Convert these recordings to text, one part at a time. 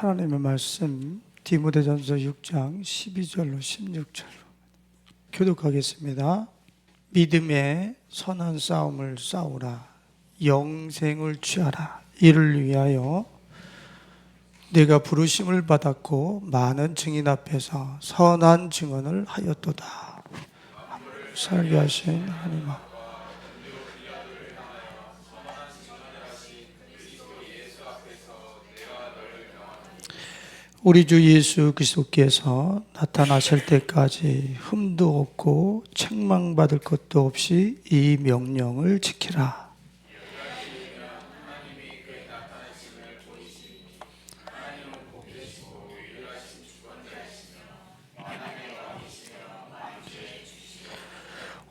하나님의 말씀 디모데전서 6장 12절로 16절로 교독하겠습니다. 믿음의 선한 싸움을 싸우라. 영생을 취하라. 이를 위하여 내가 부르심을 받았고 많은 증인 앞에서 선한 증언을 하였도다. 살게 하신 하나님 앞 우리 주 예수 그리스도께서 나타나실 때까지 흠도 없고 책망받을 것도 없이 이 명령을 지키라.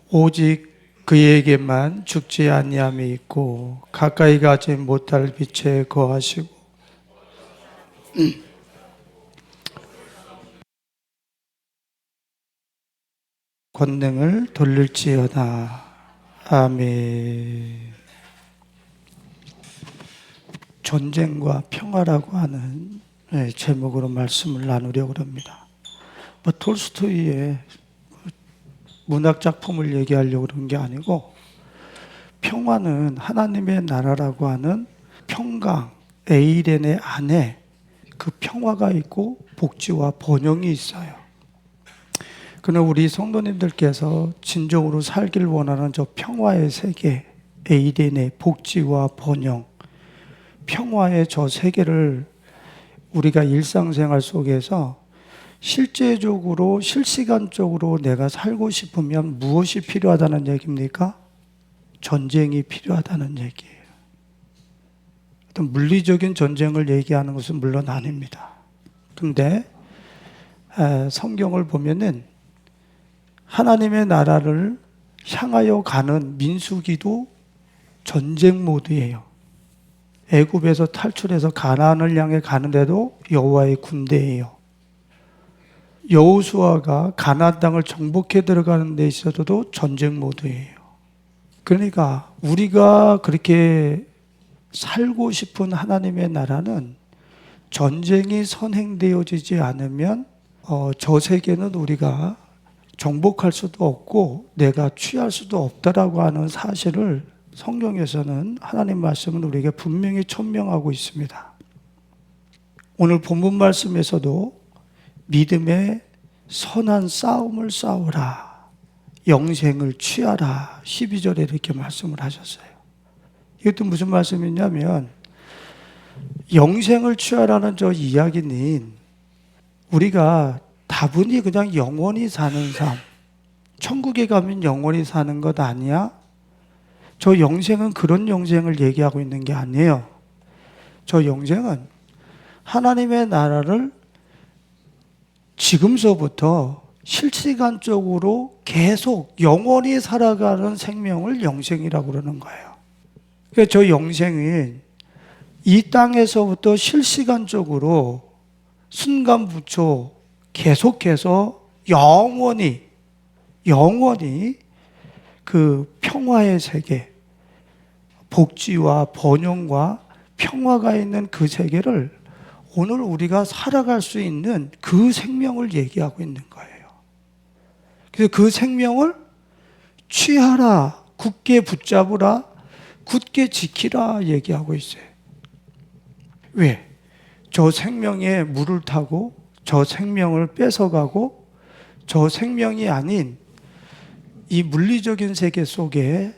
오직 그에게만 죽지 아니함이 있고 가까이 가지 못할 빛에 거하시고 권능을 돌릴지어다. 아멘. 전쟁과 평화라고 하는 제목으로 말씀을 나누려고 합니다. 톨스토이의 문학 작품을 얘기하려고 그런 게 아니고, 평화는 하나님의 나라라고 하는 평강, 에이덴의 안에 그 평화가 있고 복지와 번영이 있어요. 그러나 우리 성도님들께서 진정으로 살길 원하는 저 평화의 세계, 에이덴의 복지와 번영, 평화의 저 세계를 우리가 일상생활 속에서 실제적으로 실시간적으로 내가 살고 싶으면 무엇이 필요하다는 얘기입니까? 전쟁이 필요하다는 얘기예요. 어떤 물리적인 전쟁을 얘기하는 것은 물론 아닙니다. 근데 성경을 보면은 하나님의 나라를 향하여 가는 민수기도 전쟁 모드예요. 애굽에서 탈출해서 가나안을 향해 가는데도 여호와의 군대예요. 여호수아가 가나안 땅을 정복해 들어가는 데 있어서도 전쟁 모드예요. 그러니까 우리가 그렇게 살고 싶은 하나님의 나라는 전쟁이 선행되어지지 않으면 저 세계는 우리가 정복할 수도 없고 내가 취할 수도 없다라고 하는 사실을 성경에서는 하나님 말씀은 우리에게 분명히 천명하고 있습니다. 오늘 본문 말씀에서도 믿음의 선한 싸움을 싸우라, 영생을 취하라 12절에 이렇게 말씀을 하셨어요. 이것도 무슨 말씀이냐면 영생을 취하라는 저 이야기는 우리가 다분히 그냥 영원히 사는 삶, 천국에 가면 영원히 사는 것 아니야? 저 영생은 그런 영생을 얘기하고 있는 게 아니에요. 저 영생은 하나님의 나라를 지금서부터 실시간적으로 계속 영원히 살아가는 생명을 영생이라고 그러는 거예요. 그러니까 저 영생은 이 땅에서부터 실시간적으로 순간부초 계속해서 영원히 그 평화의 세계, 복지와 번영과 평화가 있는 그 세계를 오늘 우리가 살아갈 수 있는 그 생명을 얘기하고 있는 거예요. 그래서 그 생명을 취하라, 굳게 붙잡으라, 굳게 지키라 얘기하고 있어요. 왜? 저 생명에 물을 타고 저 생명을 뺏어가고 저 생명이 아닌 이 물리적인 세계 속에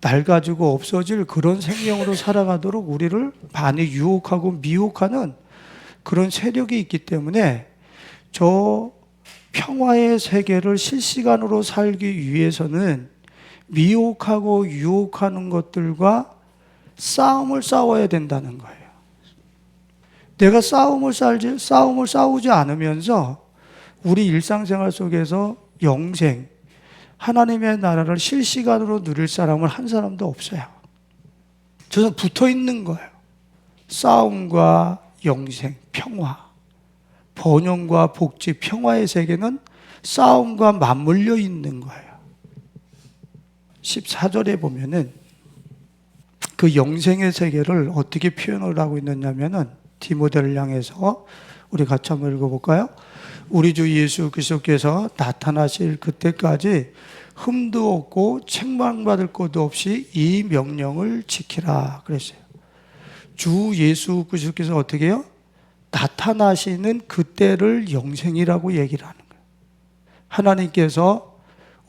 날 가지고 없어질 그런 생명으로 살아가도록 우리를 많이 유혹하고 미혹하는 그런 세력이 있기 때문에 저 평화의 세계를 실시간으로 살기 위해서는 미혹하고 유혹하는 것들과 싸움을 싸워야 된다는 거예요. 내가 싸움을 싸우지 않으면서 우리 일상생활 속에서 영생, 하나님의 나라를 실시간으로 누릴 사람은 한 사람도 없어요. 저는 붙어 있는 거예요. 싸움과 영생, 평화, 번영과 복지, 평화의 세계는 싸움과 맞물려 있는 거예요. 14절에 보면은 그 영생의 세계를 어떻게 표현을 하고 있느냐면은 디모데를 향해서 우리 같이 한번 읽어볼까요? 우리 주 예수 그리스도께서 나타나실 그때까지 흠도 없고 책망받을 것도 없이 이 명령을 지키라 그랬어요. 주 예수 그리스도께서 어떻게 해요? 나타나시는 그때를 영생이라고 얘기를 하는 거예요. 하나님께서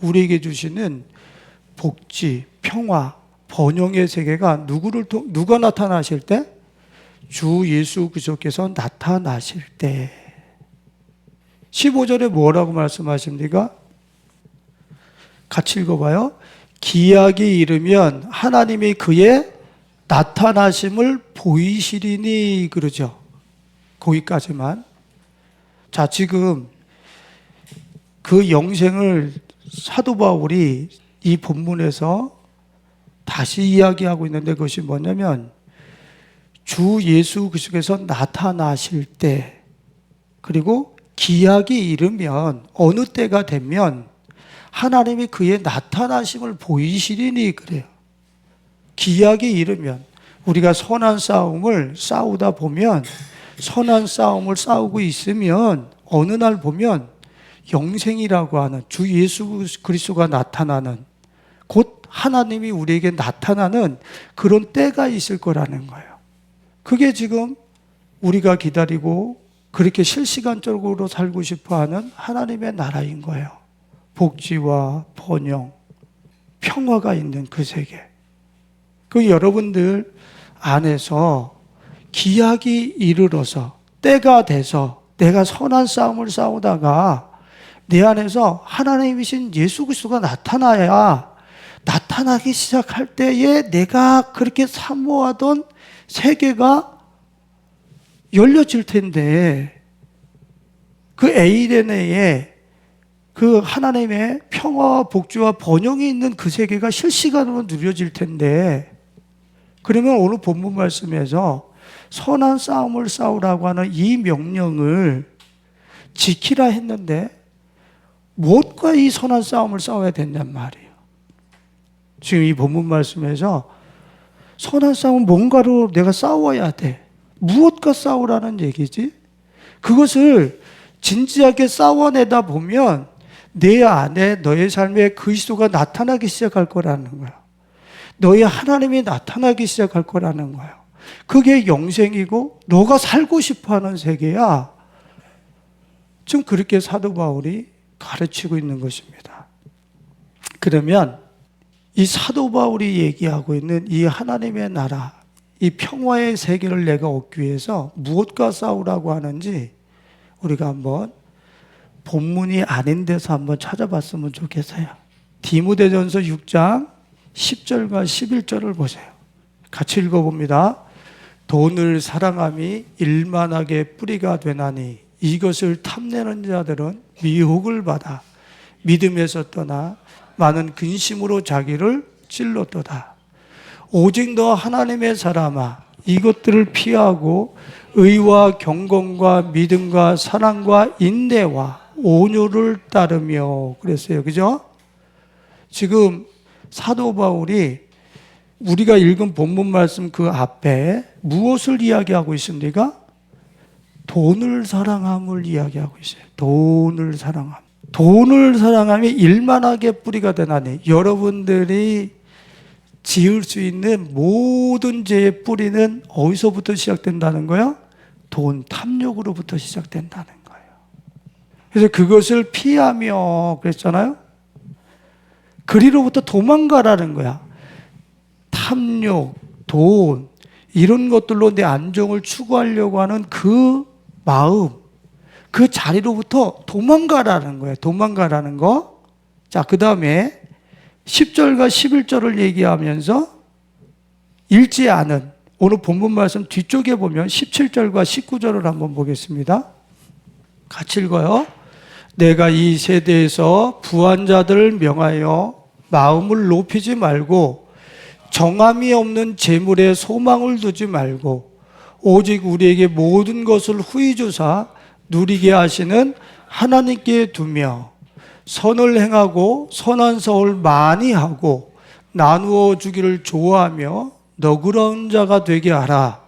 우리에게 주시는 복지, 평화, 번영의 세계가 누가 나타나실 때? 주 예수 그리스도께서 나타나실 때. 15절에 뭐라고 말씀하십니까? 같이 읽어봐요. 기약이 이르면 하나님이 그의 나타나심을 보이시리니 그러죠. 거기까지만. 자, 지금 그 영생을 사도 바울이 이 본문에서 다시 이야기하고 있는데 그것이 뭐냐면 주 예수 그리스도께서 나타나실 때 그리고 기약이 이르면 어느 때가 되면 하나님이 그의 나타나심을 보이시리니 그래요. 기약이 이르면 우리가 선한 싸움을 싸우다 보면 선한 싸움을 싸우고 있으면 어느 날 보면 영생이라고 하는 주 예수 그리스도가 나타나는 곧 하나님이 우리에게 나타나는 그런 때가 있을 거라는 거예요. 그게 지금 우리가 기다리고 그렇게 실시간적으로 살고 싶어하는 하나님의 나라인 거예요. 복지와 번영, 평화가 있는 그 세계. 그 여러분들 안에서 기약이 이르러서 때가 돼서 내가 선한 싸움을 싸우다가 내 안에서 하나님이신 예수 그리스도가 나타나기 시작할 때에 내가 그렇게 사모하던 세계가 열려질 텐데 그 에이덴에 그 하나님의 평화와 복주와 번영이 있는 그 세계가 실시간으로 누려질 텐데 그러면 오늘 본문 말씀에서 선한 싸움을 싸우라고 하는 이 명령을 지키라 했는데 무엇과 이 선한 싸움을 싸워야 된단 말이에요. 지금 이 본문 말씀에서 선한 싸움은 뭔가로 내가 싸워야 돼. 무엇과 싸우라는 얘기지? 그것을 진지하게 싸워내다 보면 내 안에 너의 삶에 그리스도가 나타나기 시작할 거라는 거야. 너의 하나님이 나타나기 시작할 거라는 거야. 그게 영생이고 너가 살고 싶어하는 세계야. 지금 그렇게 사도 바울이 가르치고 있는 것입니다. 그러면 이 사도 바울이 얘기하고 있는 이 하나님의 나라, 이 평화의 세계를 내가 얻기 위해서 무엇과 싸우라고 하는지 우리가 한번 본문이 아닌 데서 한번 찾아봤으면 좋겠어요. 디모데전서 6장 10절과 11절을 보세요. 같이 읽어봅니다. 돈을 사랑함이 일만하게 뿌리가 되나니 이것을 탐내는 자들은 미혹을 받아 믿음에서 떠나 많은 근심으로 자기를 찔렀도다. 오직 너 하나님의 사람아 이것들을 피하고 의와 경건과 믿음과 사랑과 인내와 온유를 따르며 그랬어요. 그죠? 지금 사도 바울이 우리가 읽은 본문 말씀 그 앞에 무엇을 이야기하고 있습니까? 돈을 사랑함을 이야기하고 있어요. 돈을 사랑함. 돈을 사랑함이 일만하게 뿌리가 되나니 여러분들이 지을 수 있는 모든 죄의 뿌리는 어디서부터 시작된다는 거예요? 돈, 탐욕으로부터 시작된다는 거예요. 그래서 그것을 피하며 그랬잖아요. 그리로부터 도망가라는 거야. 탐욕, 돈 이런 것들로 내 안정을 추구하려고 하는 그 마음, 그 자리로부터 도망가라는 거예요. 도망가라는 거. 자, 그 다음에 10절과 11절을 얘기하면서 읽지 않은 오늘 본문 말씀 뒤쪽에 보면 17절과 19절을 한번 보겠습니다. 같이 읽어요. 내가 이 세대에서 부한 자들을 명하여 마음을 높이지 말고 정함이 없는 재물에 소망을 두지 말고 오직 우리에게 모든 것을 후히 주사 누리게 하시는 하나님께 두며 선을 행하고 선한 서울 많이 하고 나누어 주기를 좋아하며 너그러운 자가 되게 하라.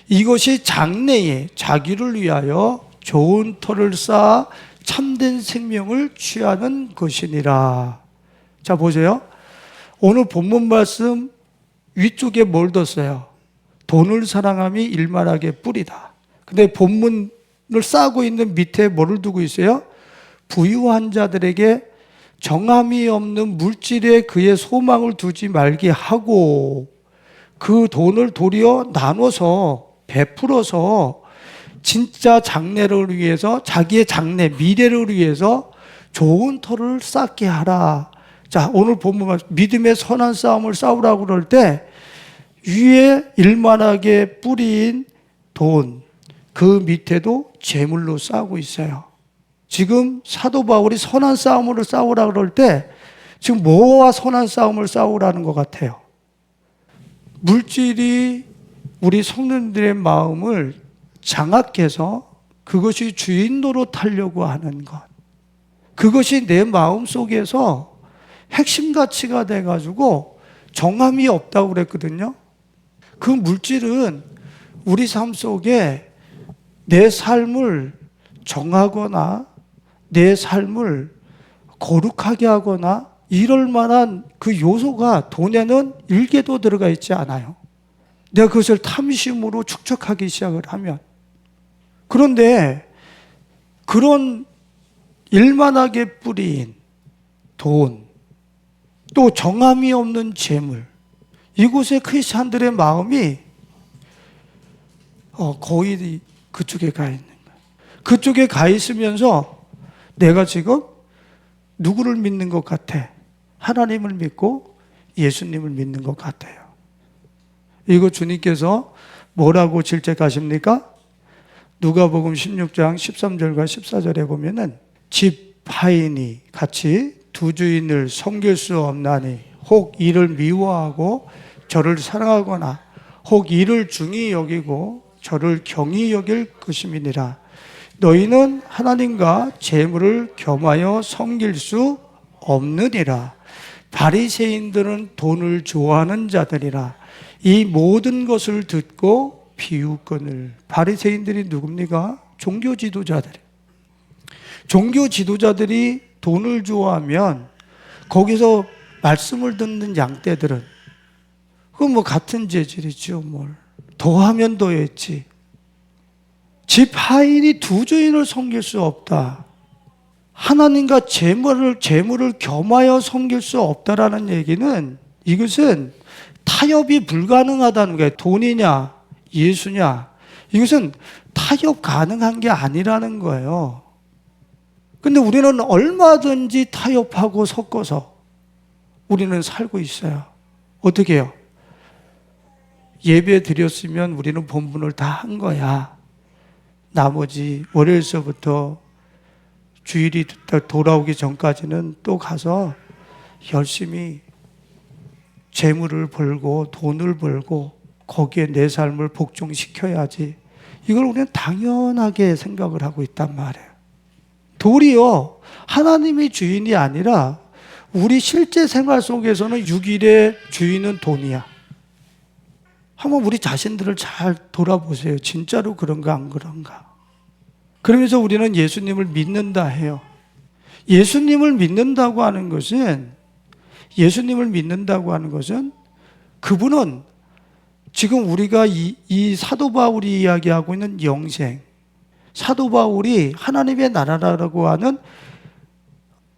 이것이 장래에 자기를 위하여 좋은 터를 쌓아 참된 생명을 취하는 것이니라. 자, 보세요. 오늘 본문 말씀 위쪽에 뭘 뒀어요? 돈을 사랑함이 일만하게 뿌리다. 근데 본문을 싸고 있는 밑에 뭐를 두고 있어요? 부유한 자들에게 정함이 없는 물질에 그의 소망을 두지 말게 하고 그 돈을 도리어 나눠서 베풀어서 진짜 장래를 위해서, 자기의 장래, 미래를 위해서 좋은 터를 쌓게 하라. 자, 오늘 보면 믿음의 선한 싸움을 싸우라고 그럴 때 위에 일만하게 뿌린 돈, 그 밑에도 재물로 싸우고 있어요. 지금 사도 바울이 선한 싸움을 싸우라 그럴 때 지금 뭐와 선한 싸움을 싸우라는 것 같아요? 물질이 우리 성도들의 마음을 장악해서 그것이 주인 노릇하려고 하는 것, 그것이 내 마음 속에서 핵심 가치가 돼가지고 정함이 없다고 그랬거든요. 그 물질은 우리 삶 속에 내 삶을 정하거나 내 삶을 거룩하게 하거나 이럴 만한 그 요소가 돈에는 일개도 들어가 있지 않아요. 내가 그것을 탐심으로 축적하기 시작을 하면. 그런데 그런 일만하게 뿌린 돈, 또 정함이 없는 재물, 이곳에 크리스찬들의 마음이 거의 그쪽에 가 있는 거예요. 그쪽에 가 있으면서 내가 지금 누구를 믿는 것 같아? 하나님을 믿고 예수님을 믿는 것 같아요. 이거 주님께서 뭐라고 질책하십니까? 누가복음 16장 13절과 14절에 보면은 집 하인이 같이 두 주인을 섬길 수 없나니 혹 이를 미워하고 저를 사랑하거나 혹 이를 중히 여기고 저를 경히 여길 것임이니라. 너희는 하나님과 재물을 겸하여 섬길 수 없느니라. 바리새인들은 돈을 좋아하는 자들이라. 이 모든 것을 듣고 비웃거늘. 바리새인들이 누굽니까? 종교 지도자들. 종교 지도자들이 돈을 좋아하면 거기서 말씀을 듣는 양떼들은 그건 뭐 같은 재질이죠. 뭘 더하면 더했지. 집 하인이 두 주인을 섬길 수 없다. 하나님과 재물을 겸하여 섬길 수 없다라는 얘기는, 이것은 타협이 불가능하다는 거예요. 돈이냐 예수냐, 이것은 타협 가능한 게 아니라는 거예요. 근데 우리는 얼마든지 타협하고 섞어서 우리는 살고 있어요. 어떻게 해요? 예배 드렸으면 우리는 본분을 다 한 거야. 나머지 월요일서부터 주일이 돌아오기 전까지는 또 가서 열심히 재물을 벌고 돈을 벌고 거기에 내 삶을 복종시켜야지. 이걸 우리는 당연하게 생각을 하고 있단 말이에요. 도리어 하나님의 주인이 아니라 우리 실제 생활 속에서는 6일의 주인은 돈이야. 한번 우리 자신들을 잘 돌아보세요. 진짜로 그런가 안 그런가? 그러면서 우리는 예수님을 믿는다 해요. 예수님을 믿는다고 하는 것은 그분은 지금 우리가 이 사도 바울이 이야기하고 있는 영생, 사도 바울이 하나님의 나라라고 하는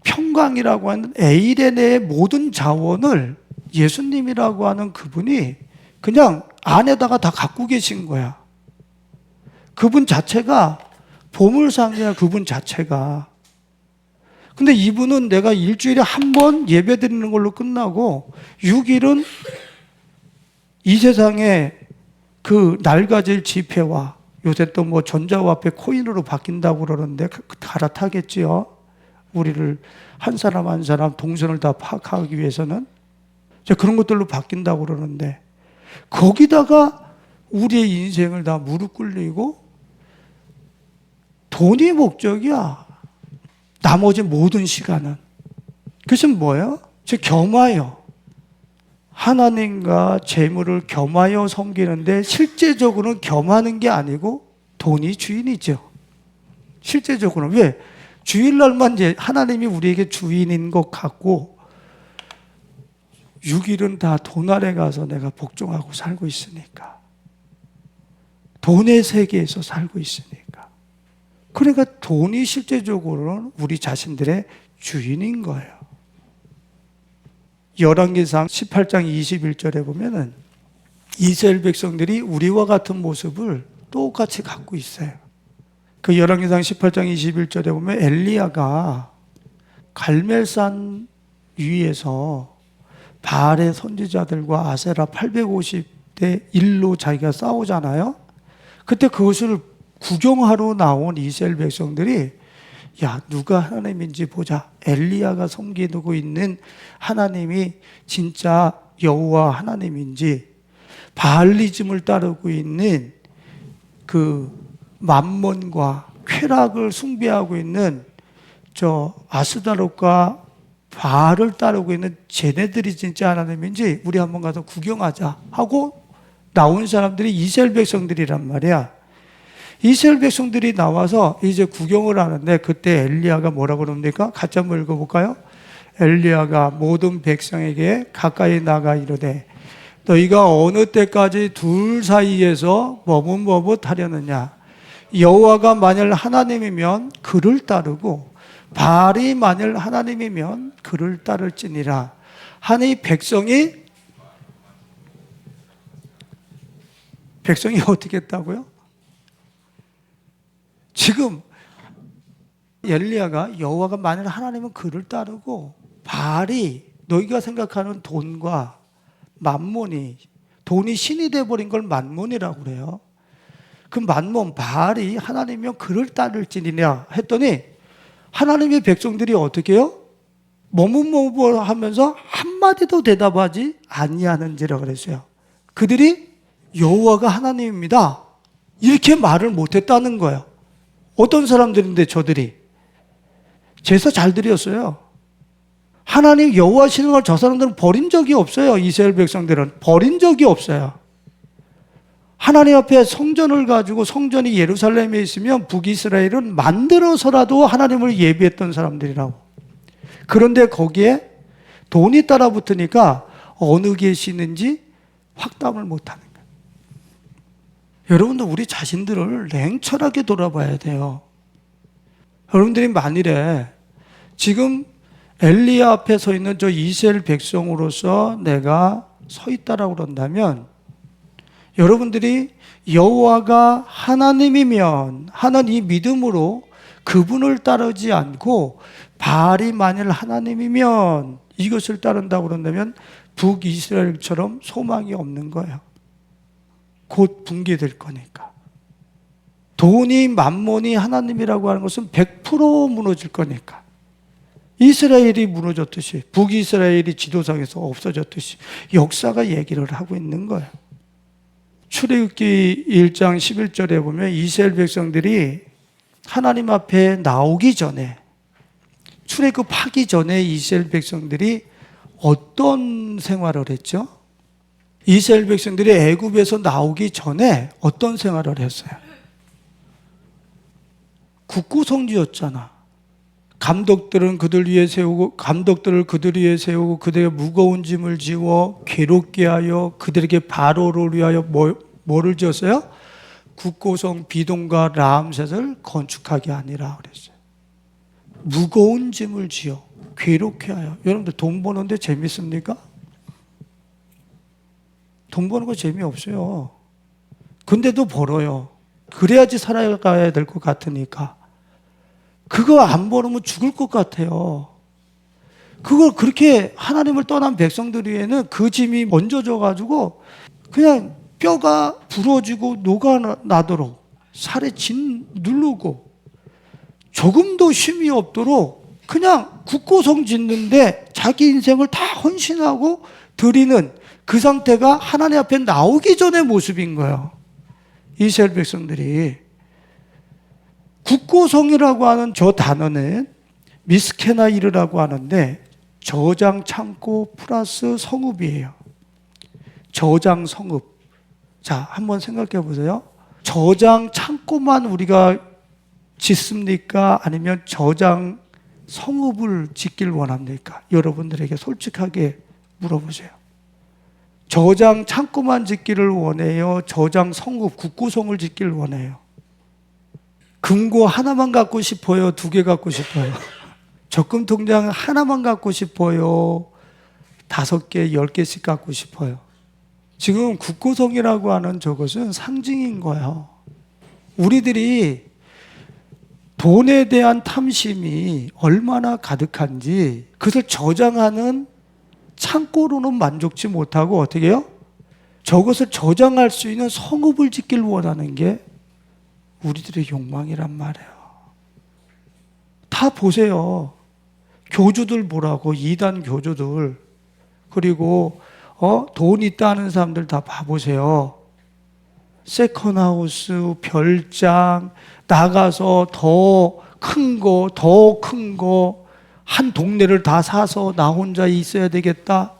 평강이라고 하는 에이레네의 모든 자원을 예수님이라고 하는 그분이 그냥 안에다가 다 갖고 계신 거야. 그분 자체가 보물상이야, 그분 자체가. 근데 이분은 내가 일주일에 한 번 예배 드리는 걸로 끝나고 6일은 이 세상에 그 낡아질 지폐와 요새 또 뭐 전자화폐 코인으로 바뀐다고 그러는데 갈아타겠지요. 우리를 한 사람 한 사람 동선을 다 파악하기 위해서는 그런 것들로 바뀐다고 그러는데 거기다가 우리의 인생을 다 무릎 꿇리고 돈이 목적이야. 나머지 모든 시간은. 그것은 뭐예요? 겸하여 하나님과 재물을 겸하여 섬기는데 실제적으로는 겸하는 게 아니고 돈이 주인이죠. 실제적으로는. 왜? 주일날만 이제 하나님이 우리에게 주인인 것 같고 6일은 다 돈 아래 가서 내가 복종하고 살고 있으니까. 돈의 세계에서 살고 있으니까. 그러니까 돈이 실제적으로는 우리 자신들의 주인인 거예요. 열왕기상 18장 21절에 보면은 이스라엘 백성들이 우리와 같은 모습을 똑같이 갖고 있어요. 그 열왕기상 18장 21절에 보면 엘리야가 갈멜산 위에서 바알의 선지자들과 아세라 850대 1로 자기가 싸우잖아요. 그때 그것을 구경하러 나온 이스라엘 백성들이 야, 누가 하나님인지 보자. 엘리야가 섬기고 있는 하나님이 진짜 여호와 하나님인지, 바알리즘을 따르고 있는 그 맘몬과 쾌락을 숭배하고 있는 저 아스다롯과 바알을 따르고 있는 쟤네들이 진짜 하나님인지 우리 한번 가서 구경하자 하고 나온 사람들이 이스라엘 백성들이란 말이야. 이스라엘 백성들이 나와서 이제 구경을 하는데 그때 엘리야가 뭐라고 그럽니까? 같이 한번 읽어볼까요? 엘리야가 모든 백성에게 가까이 나가 이르되 너희가 어느 때까지 둘 사이에서 머뭇머뭇하려느냐? 여호와가 만일 하나님이면 그를 따르고 바알이 만일 하나님이면 그를 따를지니라 하니 백성이 어떻게 했다고요? 지금 엘리야가 여호와가 만일 하나님은 그를 따르고 바알이 너희가 생각하는 돈과 맘몬이 돈이 신이 돼버린 걸 맘몬이라고 그래요. 그 맘몬 바알이 하나님이면 그를 따를지니냐 했더니 하나님의 백성들이 어떻게 해요? 머뭇머뭇하면서 한마디도 대답하지 아니하는지라 그랬어요. 그들이 여호와가 하나님입니다 이렇게 말을 못했다는 거예요. 어떤 사람들인데 저들이 제사 잘 드렸어요. 하나님 여호와 신은 걸 저 사람들은 버린 적이 없어요. 이스라엘 백성들은 버린 적이 없어요. 하나님 앞에 성전을 가지고 성전이 예루살렘에 있으면 북이스라엘은 만들어서라도 하나님을 예비했던 사람들이라고. 그런데 거기에 돈이 따라 붙으니까 어느 계시는지 확답을 못하는 거예요. 여러분들 우리 자신들을 냉철하게 돌아봐야 돼요. 여러분들이 만일에 지금 엘리야 앞에 서 있는 저 이스라엘 백성으로서 내가 서 있다라고 그런다면 여러분들이 여호와가 하나님이면 하는 이 믿음으로 그분을 따르지 않고 바알이 만일 하나님이면 이것을 따른다고 그런다면 북이스라엘처럼 소망이 없는 거예요. 곧 붕괴될 거니까. 돈이 맘몬이 하나님이라고 하는 것은 100% 무너질 거니까. 이스라엘이 무너졌듯이 북이스라엘이 지도상에서 없어졌듯이 역사가 얘기를 하고 있는 거예요. 출애굽기 1장 11절에 보면 이스라엘 백성들이 하나님 앞에 나오기 전에 출애굽하기 전에 이스라엘 백성들이 어떤 생활을 했죠? 이스라엘 백성들이 애굽에서 나오기 전에 어떤 생활을 했어요? 국구성지였잖아. 감독들을 그들 위에 세우고 그들의 무거운 짐을 지워 괴롭게 하여 그들에게 바로를 위하여 뭐를 지었어요? 국고성 비동과 라암셋을 건축하게 하니라 그랬어요. 무거운 짐을 지어 괴롭게 하여. 여러분들 돈 버는데 재밌습니까? 돈 버는 거 재미없어요. 근데도 벌어요. 그래야지 살아가야 될 것 같으니까. 그거 안 벌으면 죽을 것 같아요. 그걸 그렇게 하나님을 떠난 백성들 위에는 그 짐이 얹어져가지고 그냥 뼈가 부러지고 녹아나도록 살에 진 누르고 조금도 쉼이 없도록 그냥 국고성 짓는데 자기 인생을 다 헌신하고 드리는 그 상태가 하나님 앞에 나오기 전의 모습인 거예요. 이스라엘 백성들이. 국고성이라고 하는 저 단어는 미스케나이르라고 하는데 저장 창고 플러스 성읍이에요. 저장 성읍. 자, 한번 생각해 보세요. 저장 창고만 우리가 짓습니까? 아니면 저장 성읍을 짓길 원합니까? 여러분들에게 솔직하게 물어보세요. 저장 창고만 짓기를 원해요? 저장 성읍, 국구성을 짓기를 원해요? 금고 하나만 갖고 싶어요? 두 개 갖고 싶어요? 적금 통장 하나만 갖고 싶어요? 5개, 10개씩 갖고 싶어요? 지금 국고성이라고 하는 저것은 상징인 거예요. 우리들이 돈에 대한 탐심이 얼마나 가득한지 그것을 저장하는 창고로는 만족치 못하고 어떻게 해요? 저것을 저장할 수 있는 성읍을 짓길 원하는 게 우리들의 욕망이란 말이에요. 다 보세요. 교주들 보라고, 이단 교주들. 그리고 돈 있다 하는 사람들 다 봐보세요. 세컨하우스, 별장, 나가서 더 큰 거, 한 동네를 다 사서 나 혼자 있어야 되겠다.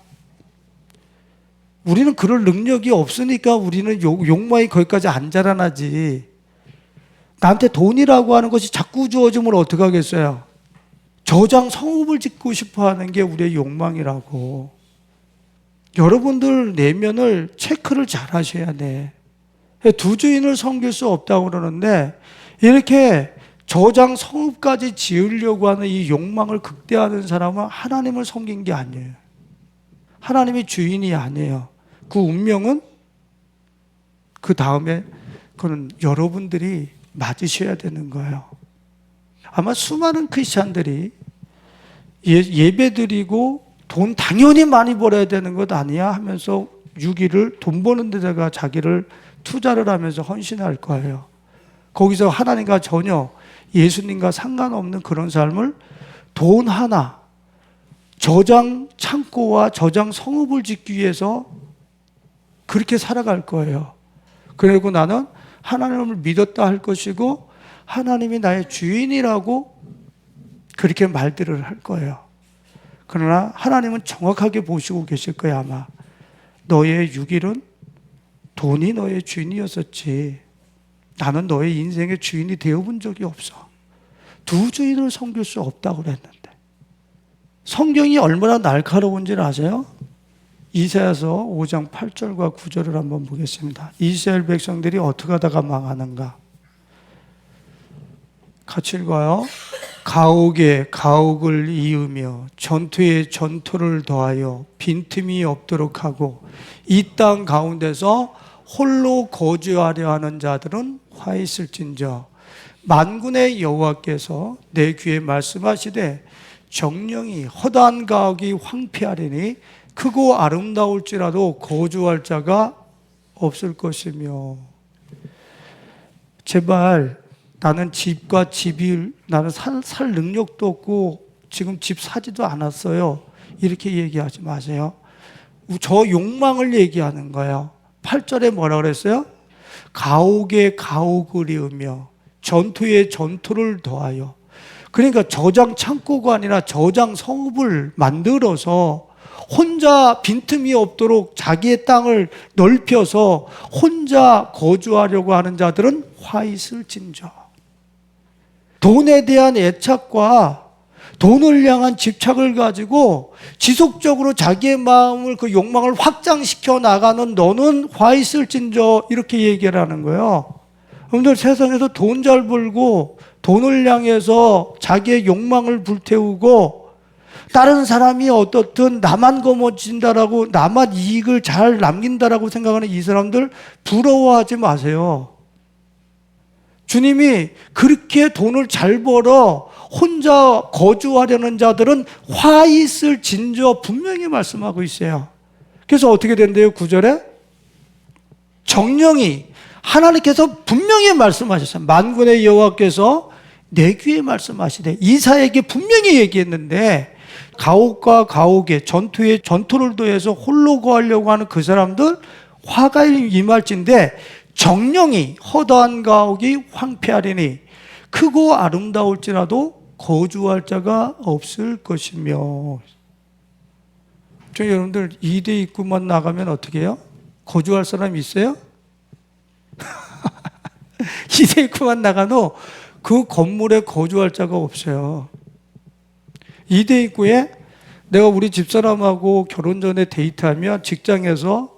우리는 그럴 능력이 없으니까 우리는 욕망이 거기까지 안 자라나지. 나한테 돈이라고 하는 것이 자꾸 주어지면 어떡하겠어요? 저장 성읍을 짓고 싶어 하는 게 우리의 욕망이라고. 여러분들 내면을 체크를 잘 하셔야 돼. 두 주인을 섬길 수 없다고 그러는데 이렇게 저장 성읍까지 지으려고 하는 이 욕망을 극대화하는 사람은 하나님을 섬긴 게 아니에요. 하나님이 주인이 아니에요. 그 운명은 그 다음에 그는 여러분들이 맞으셔야 되는 거예요. 아마 수많은 크리스찬들이 예배드리고 돈 당연히 많이 벌어야 되는 것 아니야 하면서 유기를 돈 버는 데다가 자기를 투자를 하면서 헌신할 거예요. 거기서 하나님과 전혀 예수님과 상관없는 그런 삶을 돈 하나, 저장 창고와 저장 성읍을 짓기 위해서 그렇게 살아갈 거예요. 그리고 나는 하나님을 믿었다 할 것이고 하나님이 나의 주인이라고 그렇게 말들을 할 거예요. 그러나 하나님은 정확하게 보시고 계실 거예요. 아마 너의 6일은 돈이 너의 주인이었었지 나는 너의 인생의 주인이 되어본 적이 없어. 두 주인을 섬길 수 없다고 그랬는데 성경이 얼마나 날카로운지를 아세요? 이사야서 5장 8절과 9절을 한번 보겠습니다. 이스라엘 백성들이 어떻게 하다가 망하는가? 같이 읽어요. 가옥에 가옥을 이으며 전투에 전투를 더하여 빈틈이 없도록 하고 이 땅 가운데서 홀로 거주하려 하는 자들은 화 있을진저 만군의 여호와께서 내 귀에 말씀하시되 정령이 허다한 가옥이 황폐하리니 크고 아름다울지라도 거주할 자가 없을 것이며. 제발 나는 집과 집이 나는 살 능력도 없고 지금 집 사지도 않았어요 이렇게 얘기하지 마세요. 저 욕망을 얘기하는 거예요. 8절에 뭐라 그랬어요? 가옥에 가옥을 이으며 전투에 전투를 더하여. 그러니까 저장 창고가 아니라 저장 성읍을 만들어서 혼자 빈틈이 없도록 자기의 땅을 넓혀서 혼자 거주하려고 하는 자들은 화 있을진저. 돈에 대한 애착과 돈을 향한 집착을 가지고 지속적으로 자기의 마음을 그 욕망을 확장시켜 나가는 너는 화 있을진저 이렇게 얘기를 하는 거예요. 여러분들 세상에서 돈 잘 벌고 돈을 향해서 자기의 욕망을 불태우고 다른 사람이 어떻든 나만 거머쥔다라고 나만 이익을 잘 남긴다라고 생각하는 이 사람들 부러워하지 마세요. 주님이 그렇게 돈을 잘 벌어 혼자 거주하려는 자들은 화 있을 진저 분명히 말씀하고 있어요. 그래서 어떻게 된대요? 9절에 정령이 하나님께서 분명히 말씀하셨어요. 만군의 여호와께서 내 귀에 말씀하시되 이사에게 분명히 얘기했는데 가옥과 가옥에 전투에 전투를 더해서 홀로 거하려고 하는 그 사람들 화가 임할진데 정령이 허다한 가옥이 황폐하리니 크고 아름다울지라도 거주할 자가 없을 것이며. 여러분들 2대 입구만 나가면 어떻게 해요? 거주할 사람 있어요? 이대 입구만 나가도 그 건물에 거주할 자가 없어요. 이대 입구에 내가 우리 집사람하고 결혼 전에 데이트하면 직장에서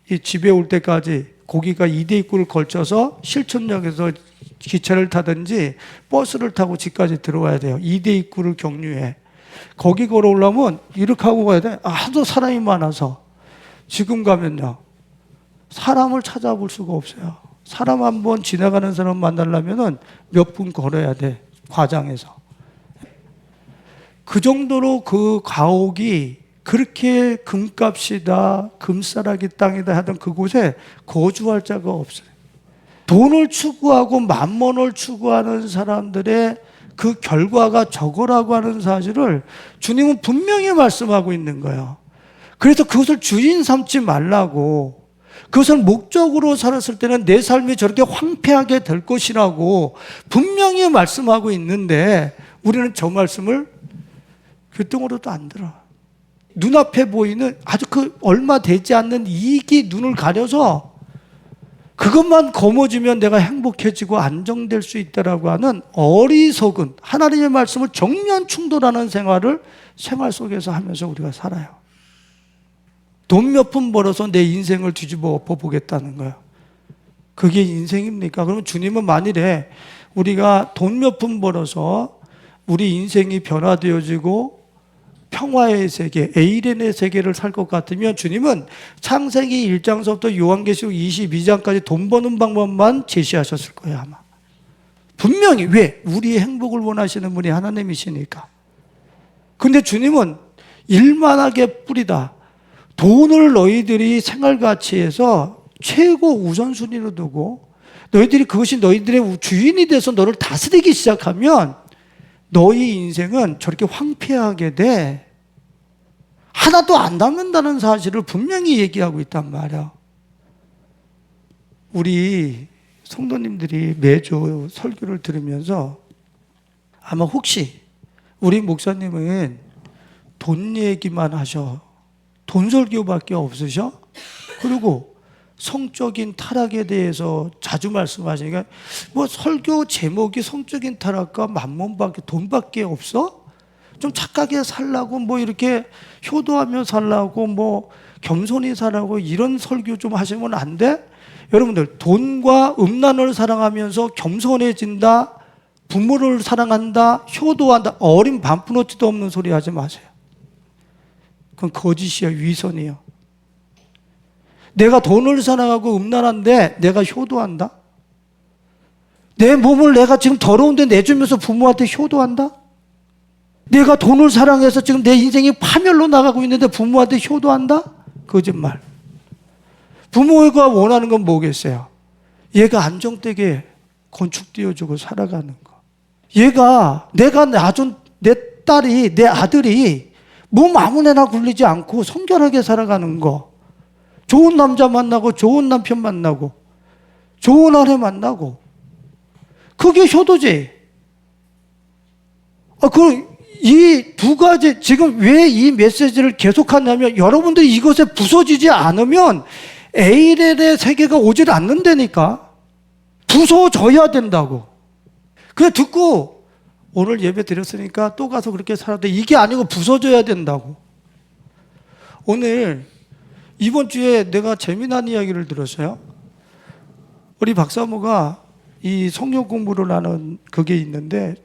이 집에 올 때까지 거기가 이대 입구를 걸쳐서 실천역에서 기차를 타든지 버스를 타고 집까지 들어와야 돼요. 이대 입구를 경유해. 거기 걸어오려면 이렇게 하고 가야 돼. 하도 사람이 많아서. 지금 가면요, 사람을 찾아볼 수가 없어요. 사람 한 번 지나가는 사람 만나려면 몇 분 걸어야 돼, 과장에서. 그 정도로 그 가옥이 그렇게 금값이다, 금싸라기 땅이다 하던 그곳에 거주할 자가 없어요. 돈을 추구하고 만몬을 추구하는 사람들의 그 결과가 저거라고 하는 사실을 주님은 분명히 말씀하고 있는 거예요. 그래서 그것을 주인 삼지 말라고, 그것을 목적으로 살았을 때는 내 삶이 저렇게 황폐하게 될 것이라고 분명히 말씀하고 있는데 우리는 저 말씀을 귀뚱으로도 안 들어. 눈앞에 보이는 아주 그 얼마 되지 않는 이익이 눈을 가려서 그것만 거머쥐면 내가 행복해지고 안정될 수 있다라고 하는 어리석은 하나님의 말씀을 정면 충돌하는 생활 속에서 하면서 우리가 살아요. 돈 몇 푼 벌어서 내 인생을 뒤집어 엎어보겠다는 거예요. 그게 인생입니까? 그러면 주님은 만일에 우리가 돈 몇 푼 벌어서 우리 인생이 변화되어지고 평화의 세계, 에이렌의 세계를 살 것 같으면 주님은 창세기 1장서부터 요한계시록 22장까지 돈 버는 방법만 제시하셨을 거예요, 아마. 분명히. 왜? 우리의 행복을 원하시는 분이 하나님이시니까. 근데 주님은 일만하게 뿌리다. 돈을 너희들이 생활가치에서 최고 우선순위로 두고 너희들이 그것이 너희들의 주인이 돼서 너를 다스리기 시작하면 너희 인생은 저렇게 황폐하게 돼. 하나도 안 남는다는 사실을 분명히 얘기하고 있단 말이야. 우리 성도님들이 매주 설교를 들으면서 아마 혹시 우리 목사님은 돈 얘기만 하셔. 돈 설교밖에 없으셔? 그리고 성적인 타락에 대해서 자주 말씀하시니까 뭐 설교 제목이 성적인 타락과 만몬밖에 돈밖에 없어? 좀 착하게 살라고 뭐 이렇게 효도하며 살라고 뭐 겸손히 살라고 이런 설교 좀 하시면 안 돼? 여러분들 돈과 음란을 사랑하면서 겸손해진다, 부모를 사랑한다, 효도한다, 어린 반푼어치도 없는 소리 하지 마세요. 그건 거짓이에요. 위선이에요. 내가 돈을 사랑하고 음란한데 내가 효도한다? 내 몸을 내가 지금 더러운데 내주면서 부모한테 효도한다? 내가 돈을 사랑해서 지금 내 인생이 파멸로 나가고 있는데 부모한테 효도한다? 거짓말. 부모가 원하는 건 뭐겠어요? 얘가 안정되게 건축되어주고 살아가는 거. 얘가 내가 낳아준 내 딸이, 내 아들이 몸 아무데나 굴리지 않고 성결하게 살아가는 거. 좋은 남자 만나고 좋은 남편 만나고 좋은 아내 만나고 그게 효도지. 이 두 가지 지금 왜 이 메시지를 계속하냐면 여러분들이 이것에 부서지지 않으면 에이렐의 세계가 오질 않는다니까. 부서져야 된다고. 그래 듣고 오늘 예배 드렸으니까 또 가서 그렇게 살아도 이게 아니고 부서져야 된다고. 오늘 이번 주에 내가 재미난 이야기를 들었어요. 우리 박사모가 이 성경 공부를 하는 그게 있는데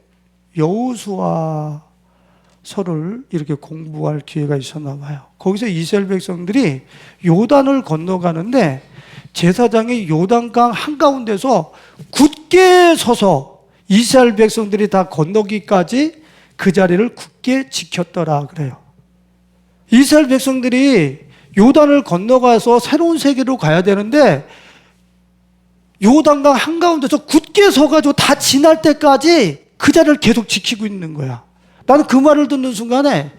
여호수아서를 이렇게 공부할 기회가 있었나 봐요. 거기서 이스라엘 백성들이 요단을 건너가는데 제사장이 요단강 한가운데서 굳게 서서 이스라엘 백성들이 다 건너기까지 그 자리를 굳게 지켰더라 그래요. 이스라엘 백성들이 요단을 건너가서 새로운 세계로 가야 되는데 요단강 한가운데서 굳게 서가지고 다 지날 때까지 그 자리를 계속 지키고 있는 거야. 나는 그 말을 듣는 순간에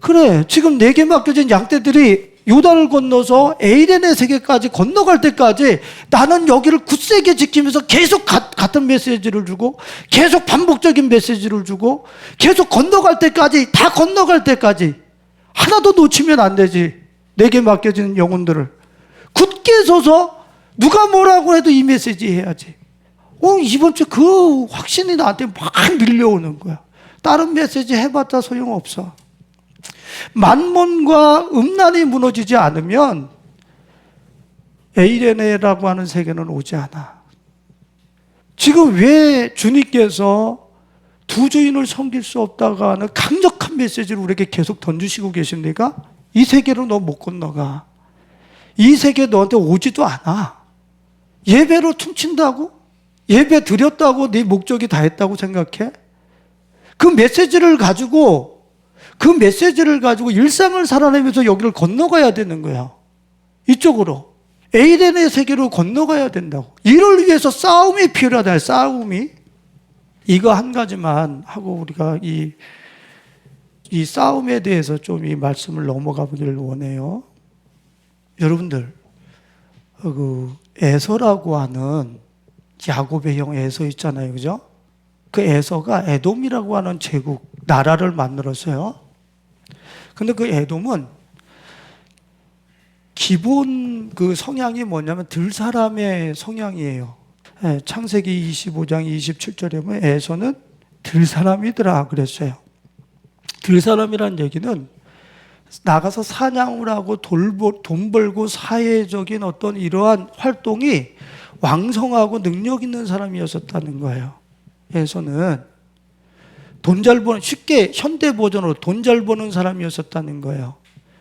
그래, 지금 내게 맡겨진 양떼들이 요단을 건너서 에이렌의 세계까지 건너갈 때까지 나는 여기를 굳세게 지키면서 계속 같은 메시지를 주고 계속 반복적인 메시지를 주고 계속 건너갈 때까지, 다 건너갈 때까지 하나도 놓치면 안 되지. 내게 맡겨진 영혼들을. 굳게 서서 누가 뭐라고 해도 이 메시지 해야지. 이번 주 그 확신이 나한테 막 밀려오는 거야. 다른 메시지 해봤자 소용없어. 만몬과 음란이 무너지지 않으면 에이레네라고 하는 세계는 오지 않아. 지금 왜 주님께서 두 주인을 섬길 수 없다고 하는 강력한 메시지를 우리에게 계속 던지시고 계십니까? 이 세계로 너 못 건너가. 이 세계 너한테 오지도 않아. 예배로 퉁친다고? 예배 드렸다고 네 목적이 다 했다고 생각해? 그 메시지를 가지고 일상을 살아내면서 여기를 건너가야 되는 거야. 이쪽으로. 에이덴의 세계로 건너가야 된다고. 이를 위해서 싸움이 필요하다. 싸움이. 이거 한 가지만 하고 우리가 이 싸움에 대해서 좀 이 말씀을 넘어가 보기를 원해요. 여러분들, 그 에서라고 하는 야곱의 형 에서 있잖아요. 그죠? 그 에서가 에돔이라고 하는 제국, 나라를 만들었어요. 근데 그 에돔은 기본 그 성향이 뭐냐면 들사람의 성향이에요. 창세기 25장 27절에 보면 에서는 들사람이더라 그랬어요. 들사람이란 얘기는 나가서 사냥을 하고 돈 벌고 사회적인 어떤 이러한 활동이 왕성하고 능력 있는 사람이었었다는 거예요. 에서는 돈 잘 버는, 쉽게 현대 버전으로 돈 잘 버는 사람이었었다는 거예요.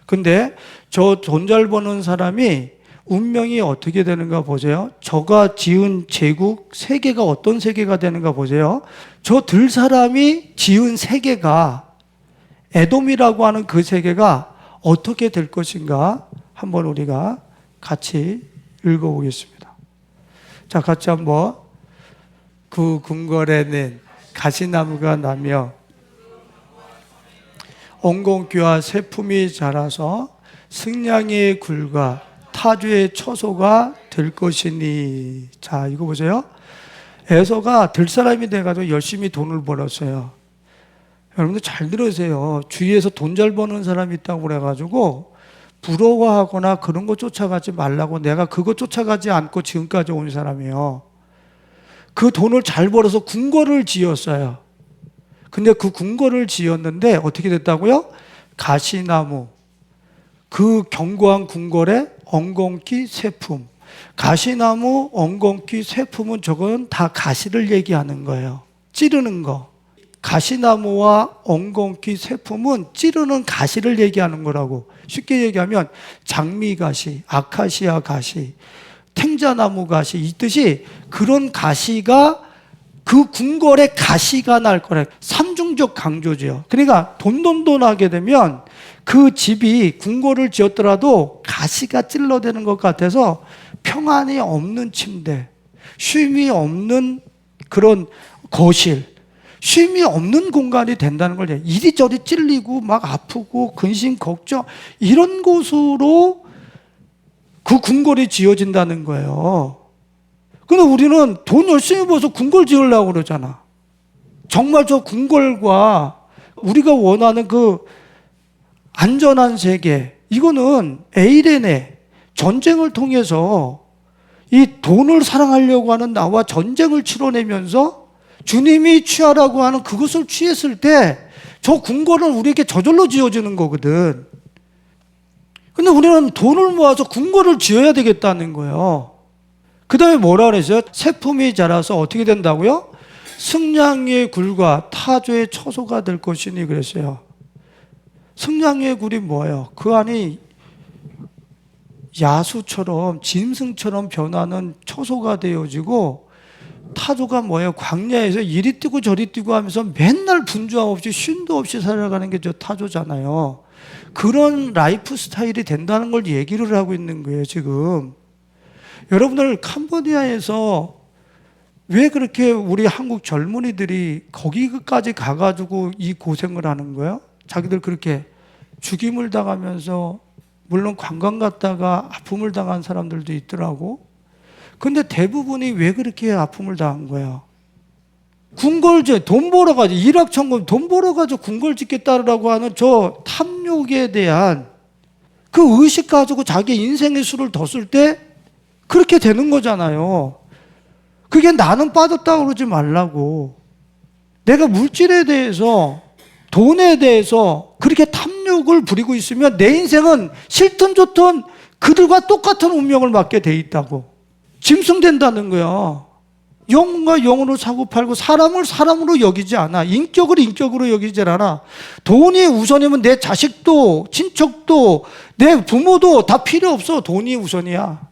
근데 저 돈 잘 버는 사람이 운명이 어떻게 되는가 보세요. 저가 지은 제국 세계가 어떤 세계가 되는가 보세요. 저 들 사람이 지은 세계가, 에돔이라고 하는 그 세계가 어떻게 될 것인가 한번 우리가 같이 읽어보겠습니다. 자, 같이 한번. 그 궁궐에는 가시나무가 나며 엉겅퀴와 새품이 자라서 승냥이의 굴과 타주의 처소가 될 것이니. 자, 이거 보세요. 에서가 들사람이 돼가지고 열심히 돈을 벌었어요. 여러분들 잘 들으세요. 주위에서 돈 잘 버는 사람이 있다고 그래가지고 부러워하거나 그런 거 쫓아가지 말라고. 내가 그거 쫓아가지 않고 지금까지 온 사람이에요. 그 돈을 잘 벌어서 궁궐을 지었어요. 근데 그 궁궐을 지었는데 어떻게 됐다고요? 가시나무, 그 견고한 궁궐에 엉겅퀴 새품. 가시나무, 엉겅퀴 새품은 저건 다 가시를 얘기하는 거예요. 찌르는 거. 가시나무와 엉겅퀴 새품은 찌르는 가시를 얘기하는 거라고. 쉽게 얘기하면 장미가시, 아카시아 가시, 탱자나무 가시, 이 뜻이 그런 가시가 그 궁궐에 가시가 날 거래. 삼중적 강조죠. 그러니까 돈 하게 되면 그 집이 궁궐을 지었더라도 가시가 찔러대는 것 같아서 평안이 없는 침대, 쉼이 없는 그런 거실, 쉼이 없는 공간이 된다는 걸. 이리저리 찔리고 막 아프고 근심 걱정 이런 곳으로 그 궁궐이 지어진다는 거예요. 근데 우리는 돈 열심히 벌어서 궁궐 지으려고 그러잖아. 정말 저 궁궐과 우리가 원하는 그 안전한 세계, 이거는 에이레네, 전쟁을 통해서 이 돈을 사랑하려고 하는 나와 전쟁을 치러내면서 주님이 취하라고 하는 그것을 취했을 때 저 궁궐은 우리에게 저절로 지어지는 거거든. 근데 우리는 돈을 모아서 궁궐을 지어야 되겠다는 거예요. 그 다음에 뭐라 그랬어요? 새품이 자라서 어떻게 된다고요? 승냥이의 굴과 타조의 처소가 될 것이니 그랬어요. 승냥이의 굴이 뭐예요? 그 안이 야수처럼 짐승처럼 변하는 처소가 되어지고, 타조가 뭐예요? 광야에서 이리 뛰고 저리 뛰고 하면서 맨날 분주함 없이 쉼도 없이 살아가는 게 저 타조잖아요. 그런 라이프 스타일이 된다는 걸 얘기를 하고 있는 거예요, 지금. 여러분들 캄보디아에서 왜 그렇게 우리 한국 젊은이들이 거기까지 가가지고 이 고생을 하는 거예요? 자기들 그렇게 죽임을 당하면서, 물론 관광 갔다가 아픔을 당한 사람들도 있더라고. 근데 대부분이 왜 그렇게 아픔을 당한 거예요? 궁궐제 돈 벌어가지고, 일확천금 돈 벌어가지고 궁궐 짓겠다라고 하는 저 탐욕에 대한 그 의식 가지고 자기 인생의 수를 뒀을 때 그렇게 되는 거잖아요. 그게 나는 빠졌다 그러지 말라고. 내가 물질에 대해서, 돈에 대해서 그렇게 탐욕을 부리고 있으면 내 인생은 싫든 좋든 그들과 똑같은 운명을 맞게 돼 있다고. 짐승된다는 거야. 영과 영으로 사고팔고 사람을 사람으로 여기지 않아. 인격을 인격으로 여기지 않아. 돈이 우선이면 내 자식도 친척도 내 부모도 다 필요 없어. 돈이 우선이야.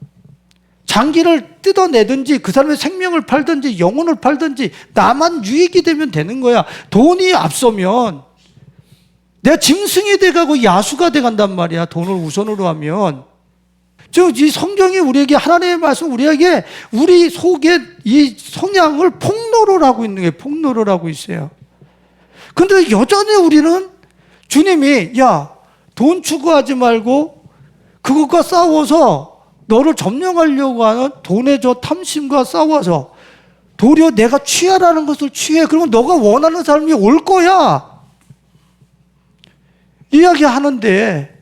장기를 뜯어내든지 그 사람의 생명을 팔든지 영혼을 팔든지 나만 유익이 되면 되는 거야. 돈이 앞서면 내가 짐승이 돼가고 야수가 돼간단 말이야. 돈을 우선으로 하면. 즉 이 성경이 우리에게, 하나님의 말씀 우리에게 우리 속에 이 성향을 폭로를 하고 있는 게, 폭로를 하고 있어요. 근데 여전히 우리는 주님이 야, 돈 추구하지 말고 그것과 싸워서 너를 점령하려고 하는 돈의 저 탐심과 싸워서 도리어 내가 취하라는 것을 취해. 그러면 너가 원하는 삶이 올 거야. 이야기하는데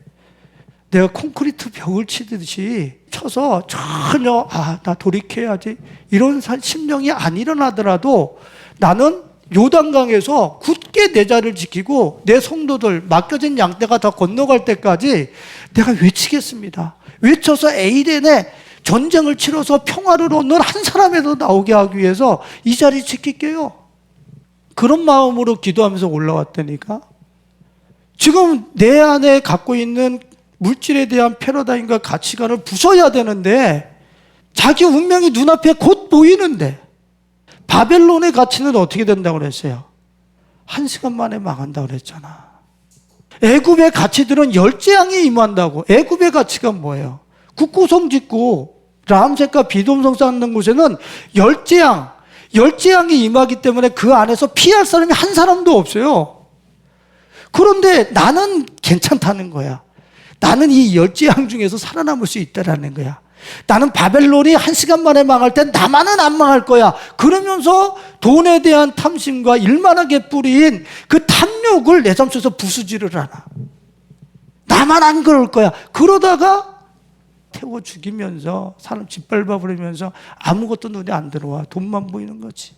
내가 콘크리트 벽을 치듯이 쳐서 전혀 나 돌이켜야지 이런 심령이 안 일어나더라도 나는 요단강에서 굳게 내 자리를 지키고 내 성도들 맡겨진 양떼가 다 건너갈 때까지 내가 외치겠습니다. 외쳐서 에이덴에 전쟁을 치러서 평화를 얻는 한 사람에서 나오게 하기 위해서 이 자리 지킬게요. 그런 마음으로 기도하면서 올라왔다니까. 지금 내 안에 갖고 있는 물질에 대한 패러다임과 가치관을 부숴야 되는데 자기 운명이 눈앞에 곧 보이는데 바벨론의 가치는 어떻게 된다고 그랬어요? 1시간 만에 망한다고 그랬잖아. 애굽의 가치들은 열재앙이 임한다고. 애굽의 가치가 뭐예요? 국구성 짓고 람셋과 비돔성 쌓는 곳에는 열재앙이 임하기 때문에 그 안에서 피할 사람이 한 사람도 없어요. 그런데 나는 괜찮다는 거야. 나는 이 열재앙 중에서 살아남을 수 있다라는 거야. 나는 바벨론이 1시간 만에 망할 땐 나만은 안 망할 거야. 그러면서 돈에 대한 탐심과 일만하게 뿌린 그 탐욕을 내 삶 속에서 부수지를 않아. 나만 안 그럴 거야. 그러다가 태워 죽이면서 사람 짓밟아 버리면서 아무것도 눈에 안 들어와. 돈만 보이는 거지.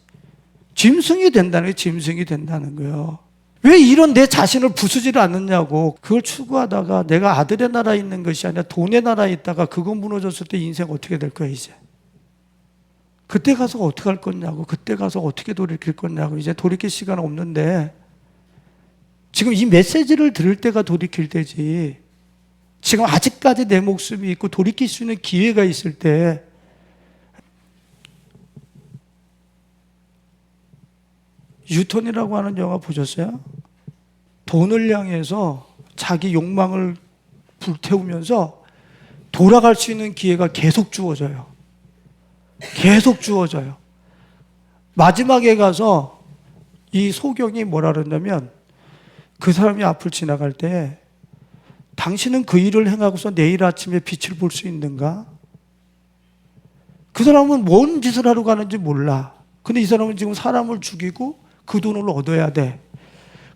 짐승이 된다는 게 짐승이 된다는 거예요. 왜 이런 내 자신을 부수지를 않느냐고. 그걸 추구하다가 내가 아들의 나라에 있는 것이 아니라 돈의 나라에 있다가 그거 무너졌을 때 인생 어떻게 될 거야 이제. 그때 가서 어떻게 할 거냐고. 그때 가서 어떻게 돌이킬 거냐고. 이제 돌이킬 시간 없는데 지금 이 메시지를 들을 때가 돌이킬 때지. 지금 아직까지 내 목숨이 있고 돌이킬 수 있는 기회가 있을 때 유턴이라고 하는 영화 보셨어요? 돈을 향해서 자기 욕망을 불태우면서 돌아갈 수 있는 기회가 계속 주어져요. 계속 주어져요. 마지막에 가서 이 소경이 뭐라 그러냐면 그 사람이 앞을 지나갈 때 당신은 그 일을 행하고서 내일 아침에 빛을 볼 수 있는가? 그 사람은 뭔 짓을 하러 가는지 몰라. 근데 이 사람은 지금 사람을 죽이고 그 돈을 얻어야 돼.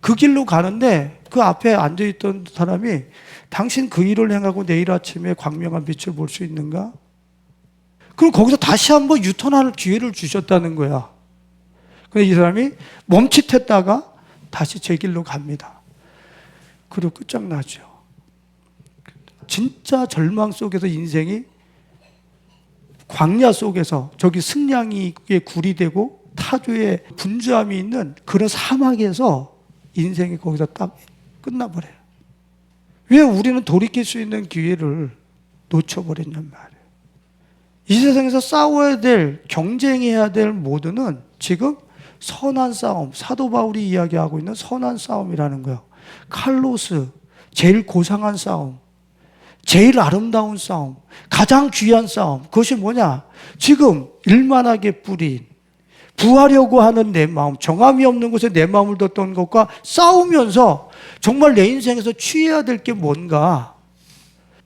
그 길로 가는데 그 앞에 앉아있던 사람이 당신 그 일을 행하고 내일 아침에 광명한 빛을 볼 수 있는가? 그럼 거기서 다시 한번 유턴할 기회를 주셨다는 거야. 근데 이 사람이 멈칫했다가 다시 제 길로 갑니다. 그리고 끝장나죠. 진짜 절망 속에서 인생이 광야 속에서 저기 승냥이의 굴이 되고 타조의 분주함이 있는 그런 사막에서 인생이 거기서 딱 끝나버려요. 왜 우리는 돌이킬 수 있는 기회를 놓쳐버렸냔 말이에요. 이 세상에서 싸워야 될, 경쟁해야 될 모두는 지금 선한 싸움, 사도 바울이 이야기하고 있는 선한 싸움이라는 거예요. 칼로스, 제일 고상한 싸움, 제일 아름다운 싸움, 가장 귀한 싸움. 그것이 뭐냐? 지금 일만하게 뿌린 부하려고 하는 내 마음, 정함이 없는 곳에 내 마음을 뒀던 것과 싸우면서 정말 내 인생에서 취해야 될 게 뭔가.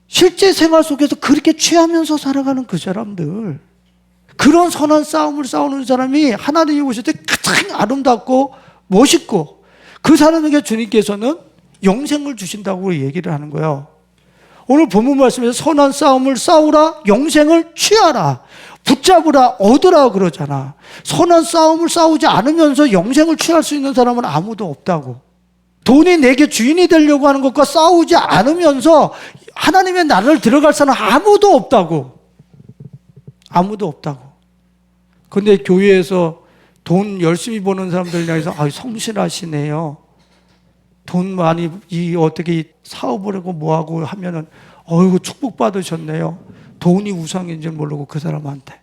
실제 생활 속에서 그렇게 취하면서 살아가는 그 사람들, 그런 선한 싸움을 싸우는 사람이 하나님이 오실 때 가장 아름답고 멋있고 그 사람에게 주님께서는 영생을 주신다고 얘기를 하는 거예요. 오늘 본문 말씀에서 선한 싸움을 싸우라, 영생을 취하라, 붙잡으라, 얻으라 그러잖아. 선한 싸움을 싸우지 않으면서 영생을 취할 수 있는 사람은 아무도 없다고. 돈이 내게 주인이 되려고 하는 것과 싸우지 않으면서 하나님의 나라를 들어갈 사람 아무도 없다고. 아무도 없다고. 근데 교회에서 돈 열심히 버는 사람들 향해서 성실하시네요. 돈 많이 어떻게 사업을 하고 뭐하고 하면은 축복받으셨네요. 돈이 우상인 줄 모르고 그 사람한테.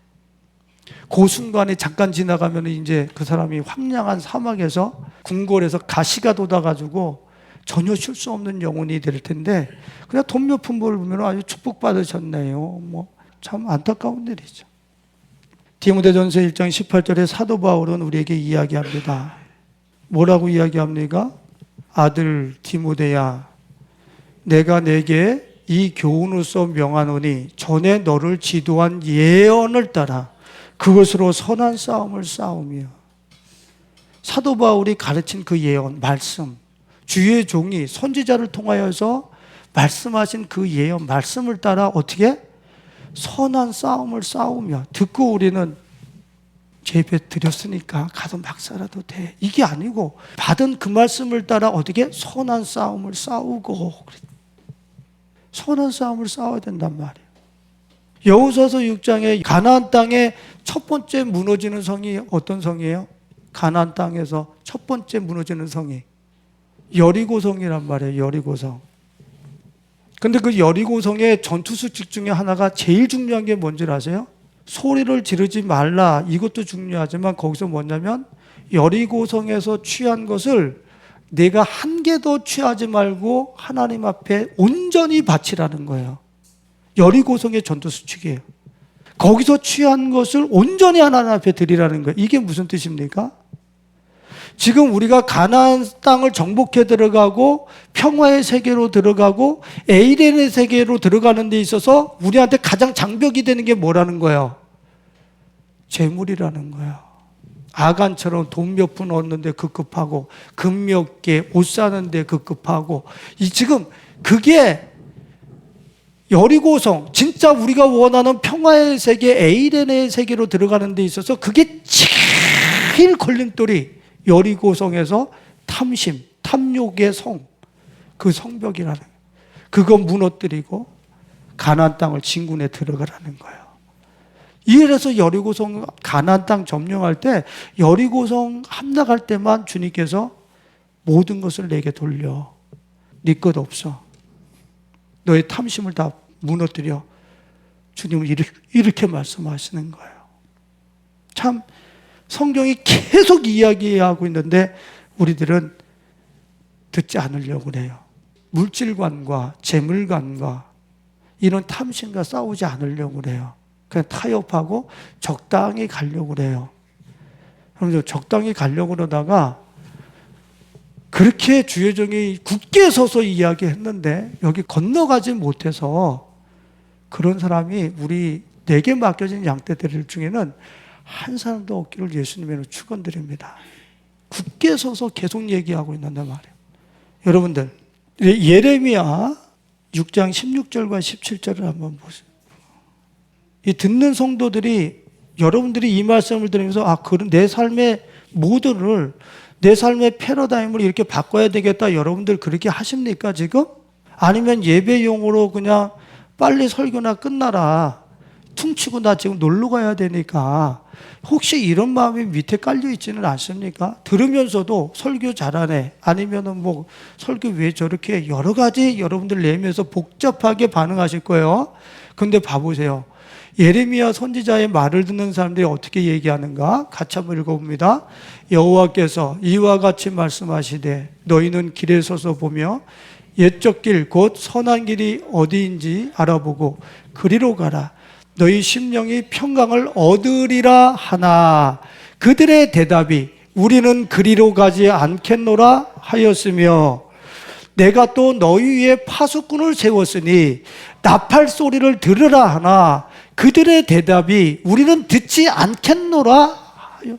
그 순간에 잠깐 지나가면 이제 그 사람이 황량한 사막에서 궁궐에서 가시가 돋아가지고 전혀 쉴 수 없는 영혼이 될 텐데 그냥 돈 몇 푼 벌면 아주 축복받으셨네요. 참 안타까운 일이죠. 디모데전서 1장 18절에 사도 바울은 우리에게 이야기합니다. 뭐라고 이야기합니까? 아들 디모데야, 내가 내게 이 교훈으로서 명하노니 전에 너를 지도한 예언을 따라 그것으로 선한 싸움을 싸우며. 사도 바울이 가르친 그 예언, 말씀, 주의 종이 선지자를 통하여서 말씀하신 그 예언, 말씀을 따라 어떻게? 선한 싸움을 싸우며. 듣고 우리는 예배 드렸으니까 가서 막 살아도 돼, 이게 아니고 받은 그 말씀을 따라 어떻게? 선한 싸움을 싸우고. 선한 싸움을 싸워야 된단 말이에요. 여호수아서 6장에 가나안 땅에 첫 번째 무너지는 성이 어떤 성이에요? 가나안 땅에서 첫 번째 무너지는 성이 여리고성이란 말이에요. 여리고성. 근데 그 여리고성의 전투 수칙 중에 하나가 제일 중요한 게 뭔지 아세요? 소리를 지르지 말라, 이것도 중요하지만 거기서 뭐냐면 여리고성에서 취한 것을 내가 한 개도 취하지 말고 하나님 앞에 온전히 바치라는 거예요. 여리고성의 전투 수칙이에요. 거기서 취한 것을 온전히 하나님 앞에 드리라는 거예요. 이게 무슨 뜻입니까? 지금 우리가 가나안 땅을 정복해 들어가고 평화의 세계로 들어가고 에이덴의 세계로 들어가는 데 있어서 우리한테 가장 장벽이 되는 게 뭐라는 거예요? 재물이라는 거예요. 아간처럼 돈 몇 푼 얻는데 급급하고 금 몇 개 옷 사는데 급급하고. 지금 그게 여리고성, 진짜 우리가 원하는 평화의 세계, 에이덴의 세계로 들어가는 데 있어서 그게 제일 걸림돌이 여리고성에서 탐심, 탐욕의 성, 그 성벽이라는 거예요. 그거 무너뜨리고 가나안 땅을 진군해 들어가라는 거예요. 이래서 여리고성, 가나안 땅 점령할 때 여리고성 함락할 때만 주님께서 모든 것을 내게 돌려. 네 것 없어. 너의 탐심을 다 무너뜨려. 주님은 이렇게 말씀하시는 거예요. 참 성경이 계속 이야기하고 있는데 우리들은 듣지 않으려고 해요. 물질관과 재물관과 이런 탐심과 싸우지 않으려고 해요. 그냥 타협하고 적당히 가려고 해요. 그럼 적당히 가려고 그러다가 그렇게 주의 종이 굳게 서서 이야기했는데 여기 건너가지 못해서 그런 사람이 우리 내게 맡겨진 양떼들 중에는 한 사람도 없기를 예수님의 축원드립니다. 굳게 서서 계속 얘기하고 있는데 말이에요. 여러분들 예레미야 6장 16절과 17절을 한번 보세요. 이 듣는 성도들이 여러분들이 이 말씀을 들으면서 그런 내 삶의 모드를, 내 삶의 패러다임을 이렇게 바꿔야 되겠다, 여러분들 그렇게 하십니까 지금? 아니면 예배용으로 그냥 빨리 설교나 끝나라, 퉁치고 나 지금 놀러 가야 되니까, 혹시 이런 마음이 밑에 깔려 있지는 않습니까? 들으면서도 설교 잘하네, 아니면은 설교 왜 저렇게 여러 가지 여러분들 내면서 복잡하게 반응하실 거예요. 근데 봐보세요. 예레미야 선지자의 말을 듣는 사람들이 어떻게 얘기하는가? 같이 한번 읽어봅니다. 여호와께서 이와 같이 말씀하시되 너희는 길에 서서 보며 옛적 길 곧 선한 길이 어디인지 알아보고 그리로 가라. 너희 심령이 평강을 얻으리라 하나 그들의 대답이 우리는 그리로 가지 않겠노라 하였으며 내가 또 너희 위에 파수꾼을 세웠으니 나팔 소리를 들으라 하나 그들의 대답이 우리는 듣지 않겠노라 하여.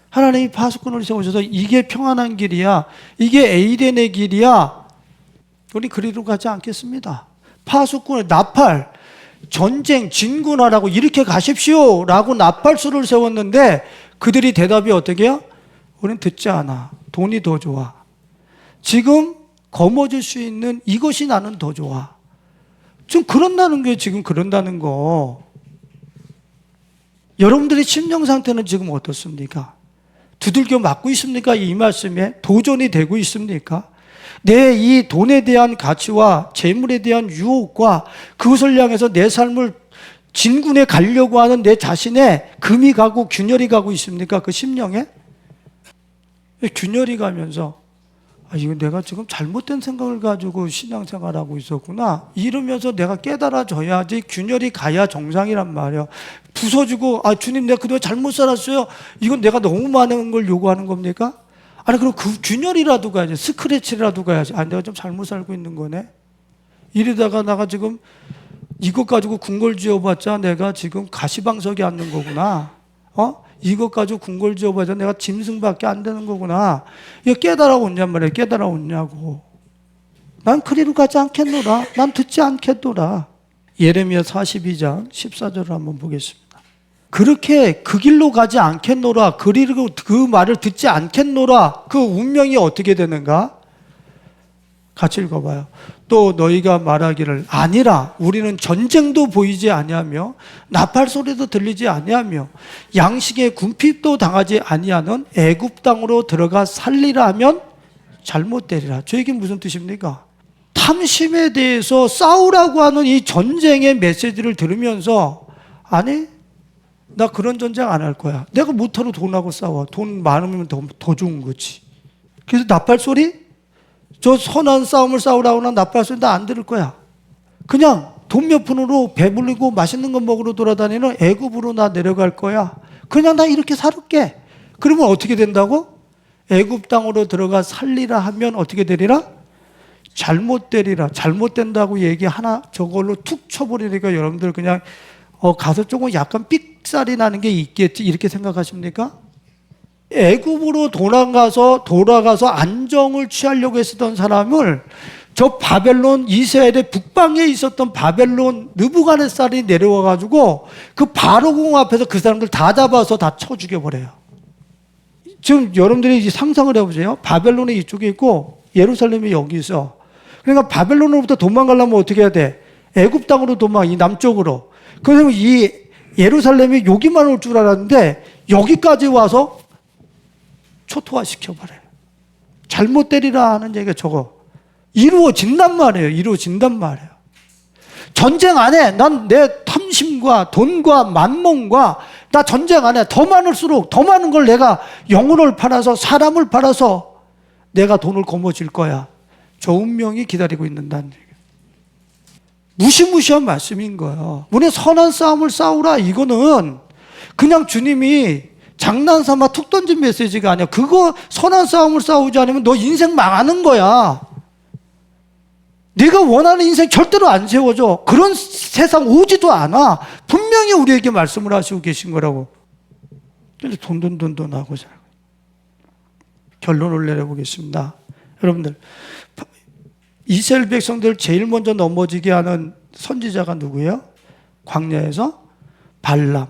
하나님이 파수꾼을 세우셔서 이게 평안한 길이야, 이게 에이덴의 길이야, 우리 그리로 가지 않겠습니다. 파수꾼, 나팔, 전쟁, 진군하라고 이렇게 가십시오 라고 나팔수를 세웠는데 그들이 대답이 어떻게 해요? 우리는 듣지 않아. 돈이 더 좋아. 지금 거머쥘 수 있는 이것이 나는 더 좋아. 지금 그런다는 게 지금 그런다는 거. 여러분들의 심령 상태는 지금 어떻습니까? 두들겨 맞고 있습니까? 이 말씀에 도전이 되고 있습니까? 내 이 돈에 대한 가치와 재물에 대한 유혹과 그것을 향해서 내 삶을 진군에 가려고 하는 내 자신의 금이 가고 균열이 가고 있습니까? 그 심령에? 균열이 가면서 이거 내가 지금 잘못된 생각을 가지고 신앙생활하고 있었구나 이러면서 내가 깨달아져야지 균열이 가야 정상이란 말이에요. 부서지고 주님 내가 그동안 잘못 살았어요. 이건 내가 너무 많은 걸 요구하는 겁니까? 아니 그럼 그 균열이라도 가야지. 스크래치라도 가야지. 내가 좀 잘못 살고 있는 거네. 이러다가 내가 지금 이것 가지고 궁궐 지어봤자 내가 지금 가시방석에 앉는 거구나. 이것 가지고 궁궐 지어봤자 내가 짐승밖에 안 되는 거구나. 이거 깨달아오냔 말이에요. 깨달아오냐고. 난 그리로 가지 않겠노라. 난 듣지 않겠노라. 예레미야 42장 14절을 한번 보겠습니다. 그렇게 그 길로 가지 않겠노라. 그리고 그 말을 듣지 않겠노라. 그 운명이 어떻게 되는가? 같이 읽어봐요. 또 너희가 말하기를 아니라 우리는 전쟁도 보이지 아니하며 나팔 소리도 들리지 아니하며 양식의 군핍도 당하지 아니하는 애굽 땅으로 들어가 살리라 하면 잘못되리라. 저 얘기는 무슨 뜻입니까? 탐심에 대해서 싸우라고 하는 이 전쟁의 메시지를 들으면서 아니 나 그런 전쟁 안 할 거야. 내가 못하러 돈하고 싸워. 돈 많으면 더 좋은 거지. 그래서 나팔 소리? 저 선한 싸움을 싸우라고 하는 나팔 소리 나 안 들을 거야. 그냥 돈 몇 푼으로 배불리고 맛있는 거 먹으러 돌아다니는 애굽으로 나 내려갈 거야. 그냥 나 이렇게 살을게. 그러면 어떻게 된다고? 애굽 땅으로 들어가 살리라 하면 어떻게 되리라? 잘못되리라. 잘못된다고 얘기 하나 저걸로 툭 쳐버리니까 여러분들 그냥 가서 조금 약간 삑살이 나는 게 있겠지 이렇게 생각하십니까? 애굽으로 돌아가서 안정을 취하려고 했었던 사람을 저 바벨론 이스라엘의 북방에 있었던 바벨론 느부갓네살이 내려와 가지고 그 바로궁 앞에서 그 사람들 다 잡아서 다 쳐 죽여버려요. 지금 여러분들이 상상을 해보세요. 바벨론이 이쪽에 있고 예루살렘이 여기 있어. 그러니까 바벨론으로부터 도망가려면 어떻게 해야 돼? 애굽 땅으로 이 남쪽으로. 그래서 이 예루살렘이 여기만 올 줄 알았는데 여기까지 와서 초토화시켜버려요. 잘못 때리라 하는 얘기가 저거. 이루어진단 말이에요. 이루어진단 말이에요. 전쟁 안 해. 난 내 탐심과 돈과 만몽과 나 전쟁 안 해. 더 많을수록 더 많은 걸 내가 영혼을 팔아서 사람을 팔아서 내가 돈을 거머쥘 거야. 저 운명이 기다리고 있는다는 얘기예요. 무시무시한 말씀인 거예요. 우리 선한 싸움을 싸우라. 이거는 그냥 주님이 장난삼아 툭 던진 메시지가 아니야. 그거 선한 싸움을 싸우지 않으면 너 인생 망하는 거야. 네가 원하는 인생 절대로 안 세워져. 그런 세상 오지도 않아. 분명히 우리에게 말씀을 하시고 계신 거라고. 근데 돈 하고 살고. 결론을 내려보겠습니다. 여러분들 이스라엘 백성들 제일 먼저 넘어지게 하는 선지자가 누구예요? 광야에서 발람.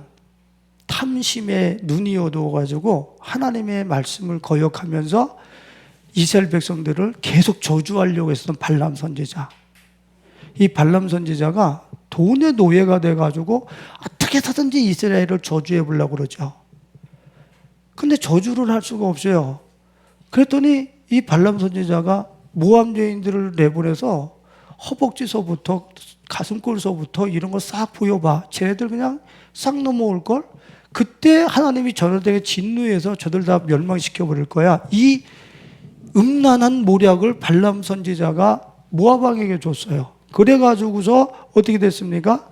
탐심에 눈이 어두워가지고 하나님의 말씀을 거역하면서 이스라엘 백성들을 계속 저주하려고 했었던 발람 선지자. 이 발람 선지자가 돈의 노예가 돼가지고 어떻게 해서든지 이스라엘을 저주해 보려고 그러죠. 근데 저주를 할 수가 없어요. 그랬더니 이 발람 선지자가 모압 여인들을 내보내서 허벅지서부터 가슴골서부터 이런 거 싹 보여봐. 쟤네들 그냥 싹 넘어올걸? 그때 하나님이 저들에게 진노해서 저들 다 멸망시켜 버릴 거야. 이 음란한 모략을 발람 선지자가 모압 왕에게 줬어요. 그래가지고서 어떻게 됐습니까?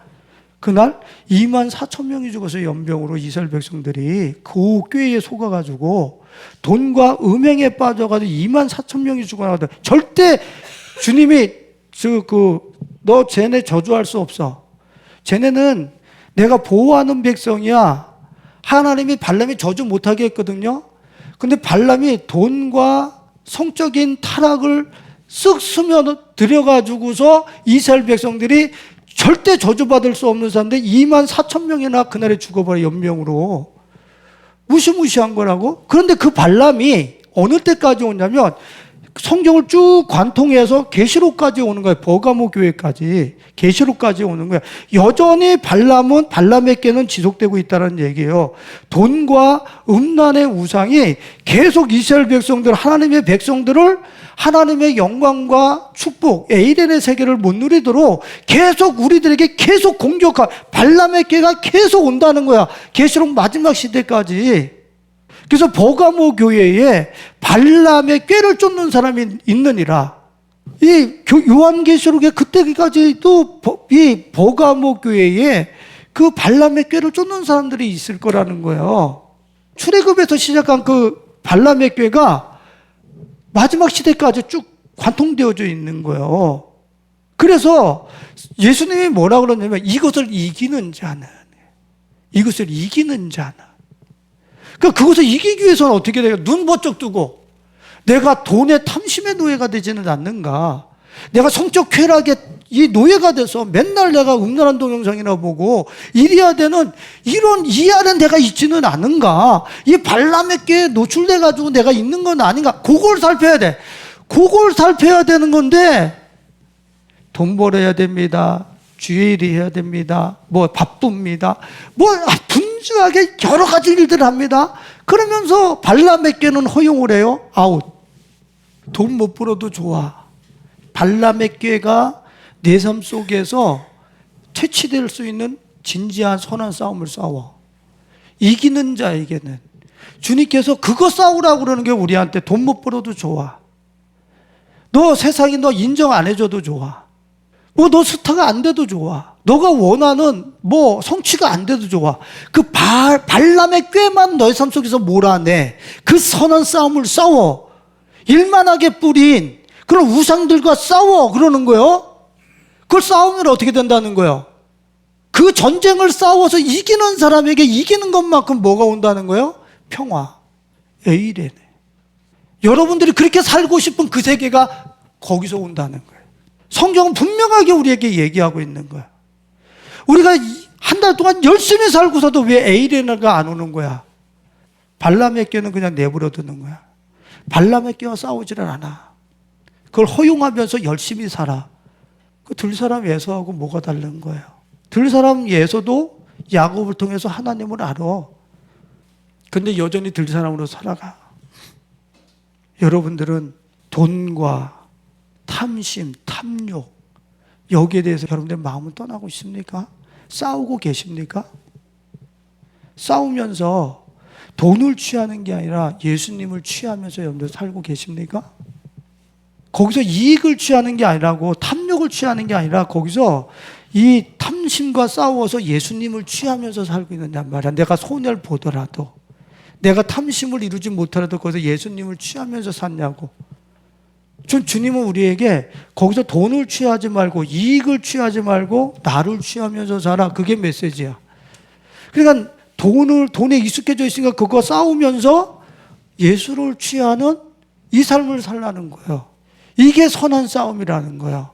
그날 24,000명이 죽어서 연병으로 이스라엘 백성들이 그 꾀에 속아가지고 돈과 음행에 빠져가지고 24,000명이 죽어나가다. 절대 주님이 너 쟤네 저주할 수 없어. 쟤네는 내가 보호하는 백성이야. 하나님이 발람이 저주 못하게 했거든요. 근데 발람이 돈과 성적인 타락을 쓱 스며들어가지고서 이스라엘 백성들이 절대 저주받을 수 없는 사람들 2만 4천 명이나 그날에 죽어버려 연명으로. 무시무시한 거라고. 그런데 그 발람이 어느 때까지 오냐면 성경을 쭉 관통해서 계시록까지 오는 거예요. 버가모 교회까지 계시록까지 오는 거예요. 여전히 발람은 발람에게는 지속되고 있다는 얘기예요. 돈과 음란의 우상이 계속 이스라엘 백성들, 하나님의 백성들을 하나님의 영광과 축복, 에이덴의 세계를 못 누리도록 계속 우리들에게 계속 공격한 발람의 꾀가 계속 온다는 거야. 계시록 마지막 시대까지. 그래서 버가모 교회에 발람의 꾀를 쫓는 사람이 있느니라. 이 요한계시록에 그때까지도 이 버가모 교회에 그 발람의 꾀를 쫓는 사람들이 있을 거라는 거예요. 출애굽에서 시작한 그 발람의 꾀가 마지막 시대까지 쭉 관통되어져 있는 거예요. 그래서 예수님이 뭐라 그러냐면 이것을 이기는 자는, 이것을 이기는 자는. 그것을 이기기 위해서는 어떻게 돼요? 눈 번쩍 뜨고 내가 돈의 탐심의 노예가 되지는 않는가? 내가 성적 쾌락의 이 노예가 돼서 맨날 내가 음란한 동영상이나 보고 이래야 되는 이런 이해하는 내가 있지는 않은가? 이 발람의 꾀에 노출돼가지고 내가 있는 건 아닌가? 그걸 살펴야 돼. 그걸 살펴야 되는 건데 돈 벌어야 됩니다. 주일이 해야 됩니다. 뭐 바쁩니다. 뭐 분주하게 여러 가지 일들을 합니다. 그러면서 발람의 꾀는 허용을 해요. 아웃. 돈 못 벌어도 좋아. 발람의 꾀가 내 삶 속에서 퇴치될 수 있는 진지한 선한 싸움을 싸워. 이기는 자에게는 주님께서 그거 싸우라고 그러는 게 우리한테 돈 못 벌어도 좋아. 너 세상이 너 인정 안 해줘도 좋아. 뭐 너 스타가 안 돼도 좋아. 너가 원하는 뭐 성취가 안 돼도 좋아. 그 발람의 꾀만 너의 삶 속에서 몰아내. 그 선한 싸움을 싸워. 일만하게 뿌린 그런 우상들과 싸워 그러는 거예요. 그걸 싸우면 어떻게 된다는 거예요? 그 전쟁을 싸워서 이기는 사람에게 이기는 것만큼 뭐가 온다는 거예요? 평화, 에이레네. 여러분들이 그렇게 살고 싶은 그 세계가 거기서 온다는 거예요. 성경은 분명하게 우리에게 얘기하고 있는 거야. 우리가 한 달 동안 열심히 살고서도 왜 에이레나가 안 오는 거야? 발람의 꾀는 그냥 내버려 두는 거야. 발람의 꾀와 싸우지를 않아. 그걸 허용하면서 열심히 살아. 그 들사람 예서하고 뭐가 다른 거예요? 들사람 예서도 야곱을 통해서 하나님을 알아. 근데 여전히 들사람으로 살아가. 여러분들은 돈과 탐심, 탐욕 여기에 대해서 여러분들 마음은 떠나고 있습니까? 싸우고 계십니까? 싸우면서 돈을 취하는 게 아니라 예수님을 취하면서 여러분들 살고 계십니까? 거기서 이익을 취하는 게 아니라고 탐욕을 취하는 게 아니라 거기서 이 탐심과 싸워서 예수님을 취하면서 살고 있느냐 말이야. 내가 손해를 보더라도 내가 탐심을 이루지 못하더라도 거기서 예수님을 취하면서 샀냐고. 주님은 우리에게 거기서 돈을 취하지 말고 이익을 취하지 말고 나를 취하면서 살아. 그게 메시지야. 그러니까 돈에 익숙해져 있으니까 그거 싸우면서 예수를 취하는 이 삶을 살라는 거예요. 이게 선한 싸움이라는 거예요.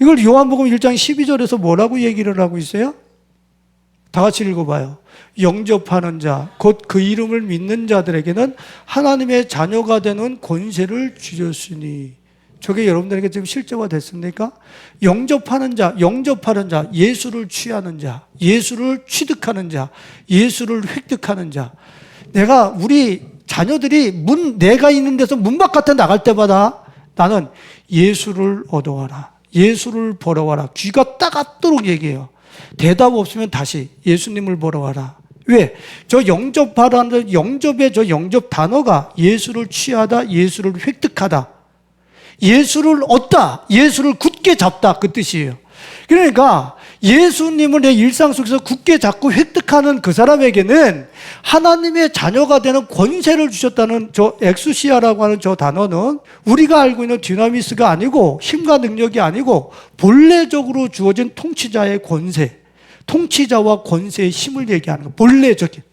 이걸 요한복음 1장 12절에서 뭐라고 얘기를 하고 있어요? 다 같이 읽어봐요. 영접하는 자, 곧 그 이름을 믿는 자들에게는 하나님의 자녀가 되는 권세를 주셨으니. 저게 여러분들에게 지금 실제화 됐습니까? 영접하는 자, 예수를 취하는 자, 예수를 취득하는 자, 예수를 획득하는 자. 우리 자녀들이 내가 있는 데서 문 바깥에 나갈 때마다 나는 예수를 얻어와라. 예수를 벌어와라. 귀가 따갑도록 얘기해요. 대답 없으면 다시 예수님을 벌어와라. 왜? 저 영접하라는 영접의 저 영접 단어가 예수를 취하다, 예수를 획득하다. 예수를 얻다, 예수를 굳게 잡다 그 뜻이에요. 그러니까 예수님을 내 일상 속에서 굳게 잡고 획득하는 그 사람에게는 하나님의 자녀가 되는 권세를 주셨다는 저 엑수시아라고 하는 저 단어는 우리가 알고 있는 디나미스가 아니고 힘과 능력이 아니고 본래적으로 주어진 통치자의 권세, 통치자와 권세의 힘을 얘기하는 거. 본래적인.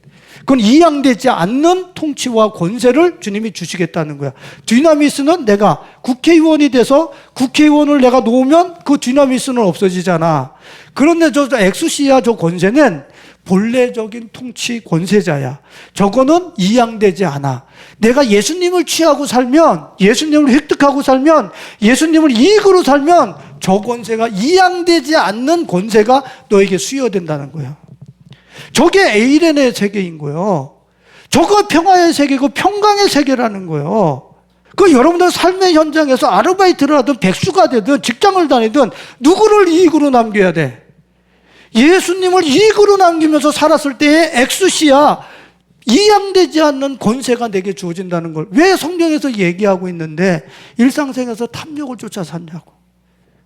그건 이양되지 않는 통치와 권세를 주님이 주시겠다는 거야. dynamis는 내가 국회의원이 돼서 국회의원을 내가 놓으면 그 dynamis는 없어지잖아. 그런데 저 엑수시아 저 권세는 본래적인 통치 권세자야. 저거는 이양되지 않아. 내가 예수님을 취하고 살면, 예수님을 획득하고 살면, 예수님을 이익으로 살면 저 권세가 이양되지 않는 권세가 너에게 수여된다는 거야. 저게 에이렌의 세계인 거예요. 저거 평화의 세계고 평강의 세계라는 거예요. 그 여러분들 삶의 현장에서 아르바이트를 하든 백수가 되든 직장을 다니든 누구를 이익으로 남겨야 돼? 예수님을 이익으로 남기면서 살았을 때의 엑수시아, 이양되지 않는 권세가 내게 주어진다는 걸 왜 성경에서 얘기하고 있는데 일상생활에서 탐욕을 쫓아 산다고.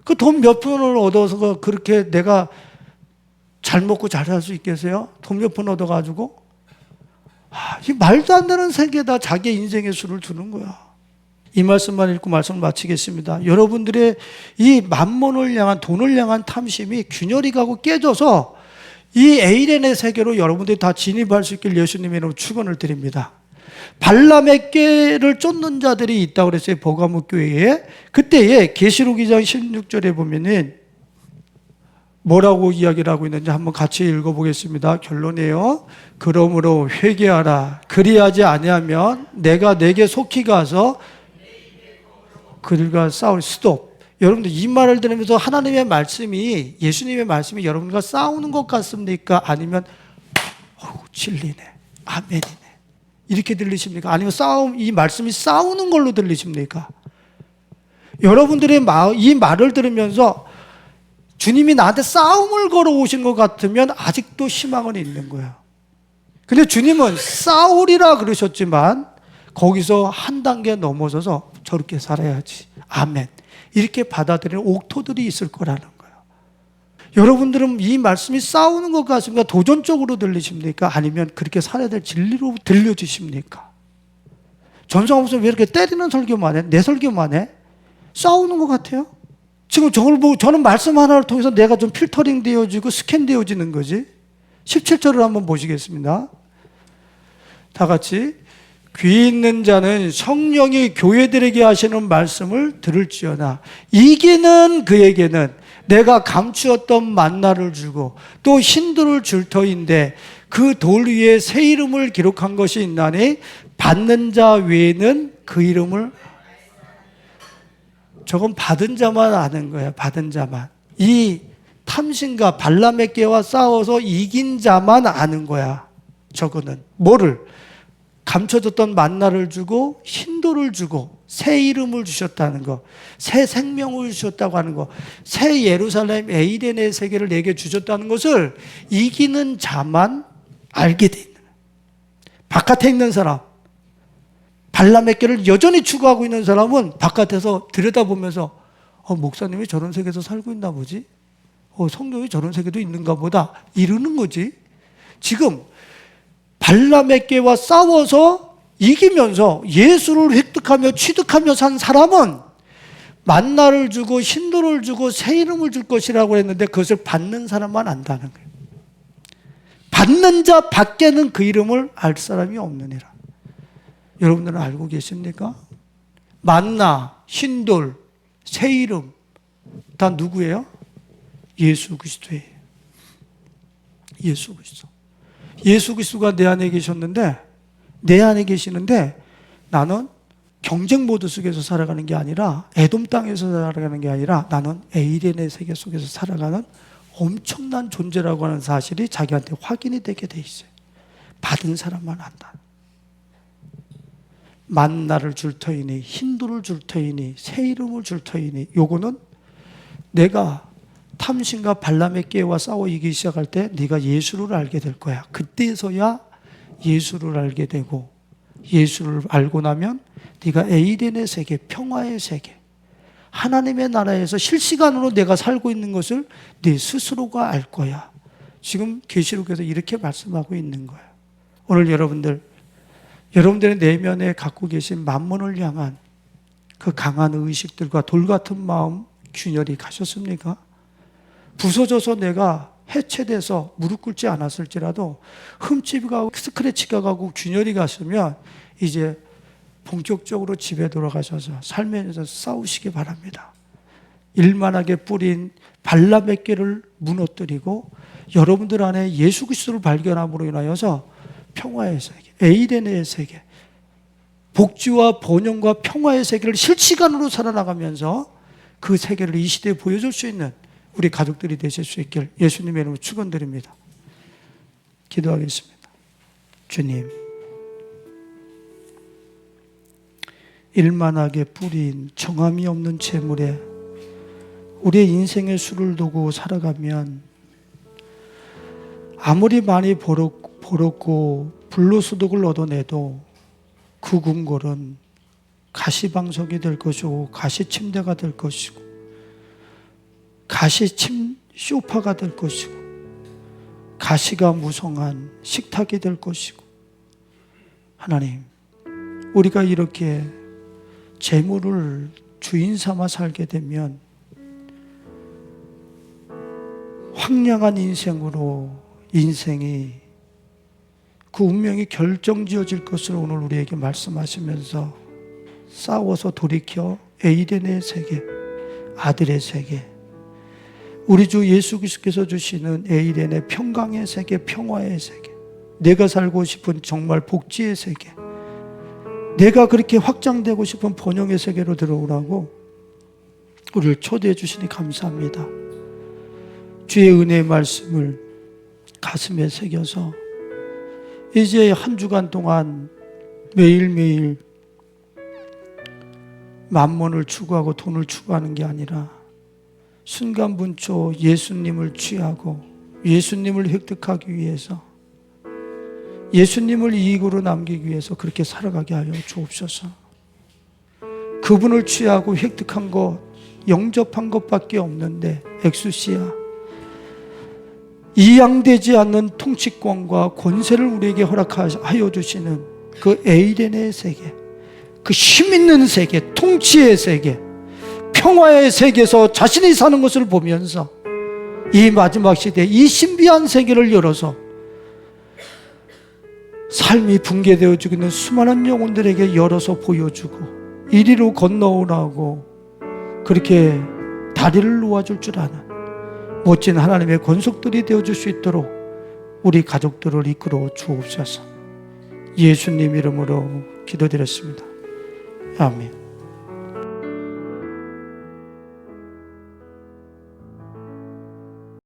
그 돈 몇 푼을 얻어서 그렇게 내가 잘 먹고 잘 살 수 있겠어요? 돈 몇 푼 얻어가지고? 이 말도 안 되는 세계에다 자기 인생의 수를 두는 거야. 이 말씀만 읽고 말씀을 마치겠습니다. 여러분들의 이 만몬을 향한, 돈을 향한 탐심이 균열이 가고 깨져서 이 에이렌의 세계로 여러분들이 다 진입할 수 있길 예수님의 이름으로 축원을 드립니다. 발람의 꾀를 쫓는 자들이 있다고 그랬어요. 버가모 교회에. 그때에 계시록 2장 16절에 보면은 뭐라고 이야기를 하고 있는지 한번 같이 읽어보겠습니다. 결론이에요. 그러므로 회개하라. 그리하지 아니하면 내가 내게 속히 가서 그들과 싸울 스톱. 여러분들 이 말을 들으면서 하나님의 말씀이, 예수님의 말씀이 여러분과 싸우는 것 같습니까? 아니면 진리네, 아멘이네 이렇게 들리십니까? 아니면 이 말씀이 싸우는 걸로 들리십니까? 여러분들의 이 말을 들으면서 주님이 나한테 싸움을 걸어오신 것 같으면 아직도 희망은 있는 거야. 근데 주님은 싸우리라 그러셨지만 거기서 한 단계 넘어서서 저렇게 살아야지, 아멘, 이렇게 받아들이는 옥토들이 있을 거라는 거예요. 여러분들은 이 말씀이 싸우는 것 같습니까? 도전적으로 들리십니까? 아니면 그렇게 살아야 될 진리로 들려지십니까? 전성호 목사님 왜 이렇게 때리는 설교만 해? 내 설교만 해? 싸우는 것 같아요? 지금 저걸 보고 저는 말씀 하나를 통해서 내가 좀 필터링 되어지고 스캔 되어지는 거지. 17절을 한번 보시겠습니다. 다 같이. 귀 있는 자는 성령이 교회들에게 하시는 말씀을 들을지어다. 이기는 그에게는 내가 감추었던 만나를 주고 또 흰돌을 줄 터인데 그 돌 위에 새 이름을 기록한 것이 있나니 받는 자 외에는 그 이름을, 저건 받은 자만 아는 거예요. 받은 자만. 이 탐심과 발람의 꾀와 싸워서 이긴 자만 아는 거야. 저거는 뭐를? 감춰졌던 만나를 주고 흰돌을 주고 새 이름을 주셨다는 거, 새 생명을 주셨다고 하는 거, 새 예루살렘 에이덴의 세계를 내게 주셨다는 것을 이기는 자만 알게 돼 있는 거예요. 바깥에 있는 사람, 발람의 꾀를 여전히 추구하고 있는 사람은 바깥에서 들여다보면서 목사님이 저런 세계에서 살고 있나 보지? 성경이 저런 세계도 있는가 보다 이러는 거지. 지금 발람의 꾀와 싸워서 이기면서 예수를 획득하며 취득하며 산 사람은 만나를 주고 흰돌을 주고 새 이름을 줄 것이라고 했는데 그것을 받는 사람만 안다는 거예요. 받는 자 밖에는 그 이름을 알 사람이 없느니라. 여러분들은 알고 계십니까? 만나, 흰돌, 새 이름 다 누구예요? 예수 그리스도예요. 예수 그리스도. 예수 그리스도가 내 안에 계셨는데, 내 안에 계시는데 나는 경쟁 모드 속에서 살아가는 게 아니라, 에돔 땅에서 살아가는 게 아니라 나는 에이덴의 세계 속에서 살아가는 엄청난 존재라고 하는 사실이 자기한테 확인이 되게 돼 있어요. 받은 사람만 안다. 만나를 줄 터이니 흰돌을 줄 터이니 새 이름을 줄 터이니, 요거는 내가 탐심과 발람의 꾀와 싸워 이기기 시작할 때 네가 예수를 알게 될 거야. 그때서야 예수를 알게 되고, 예수를 알고 나면 네가 에이덴의 세계, 평화의 세계, 하나님의 나라에서 실시간으로 내가 살고 있는 것을 네 스스로가 알 거야. 지금 계시록에서 이렇게 말씀하고 있는 거예요. 오늘 여러분들의 내면에 갖고 계신 만몬을 향한 그 강한 의식들과 돌 같은 마음 균열이 가셨습니까? 부서져서 내가 해체돼서 무릎 꿇지 않았을지라도 흠집이 가고 스크래치가 가고 균열이 갔으면 이제 본격적으로 집에 돌아가셔서 삶에서 싸우시기 바랍니다. 일만하게 뿌린 발람의 깨를 무너뜨리고 여러분들 안에 예수 그리스도를 발견함으로 인하여서 평화의 세계, 에이덴의 세계, 복지와 번영과 평화의 세계를 실시간으로 살아나가면서 그 세계를 이 시대에 보여줄 수 있는 우리 가족들이 되실 수 있길 예수님의 이름으로 축원드립니다. 기도하겠습니다. 주님, 일만하게 뿌린 정함이 없는 재물에 우리의 인생의 수를 두고 살아가면 아무리 많이 벌었고 불로소득을 얻어내도 그 궁궐은 가시방석이 될 것이고 가시침대가 될 것이고 소파가 될 것이고 가시가 무성한 식탁이 될 것이고, 하나님, 우리가 이렇게 재물을 주인 삼아 살게 되면 황량한 인생이 그 운명이 결정지어질 것을 오늘 우리에게 말씀하시면서 싸워서 돌이켜 에이덴의 세계, 아들의 세계, 우리 주 예수 그리스도께서 주시는 에이덴의 평강의 세계, 평화의 세계, 내가 살고 싶은 정말 복지의 세계, 내가 그렇게 확장되고 싶은 번영의 세계로 들어오라고 우리를 초대해 주시니 감사합니다. 주의 은혜의 말씀을 가슴에 새겨서 이제 한 주간 동안 매일매일 만몬을 추구하고 돈을 추구하는 게 아니라 순간분초 예수님을 취하고 예수님을 획득하기 위해서, 예수님을 이익으로 남기기 위해서 그렇게 살아가게 하여 주옵소서. 그분을 취하고 획득한 것, 영접한 것밖에 없는데 엑수시아, 이양되지 않는 통치권과 권세를 우리에게 허락하여 주시는 그 에이덴의 세계, 그 힘있는 세계, 통치의 세계, 평화의 세계에서 자신이 사는 것을 보면서 이 마지막 시대에 이 신비한 세계를 열어서 삶이 붕괴되어지고 있는 수많은 영혼들에게 열어서 보여주고 이리로 건너오라고 그렇게 다리를 놓아줄 줄 아는 멋진 하나님의 권속들이 되어줄 수 있도록 우리 가족들을 이끌어 주옵소서. 예수님 이름으로 기도드렸습니다. 아멘.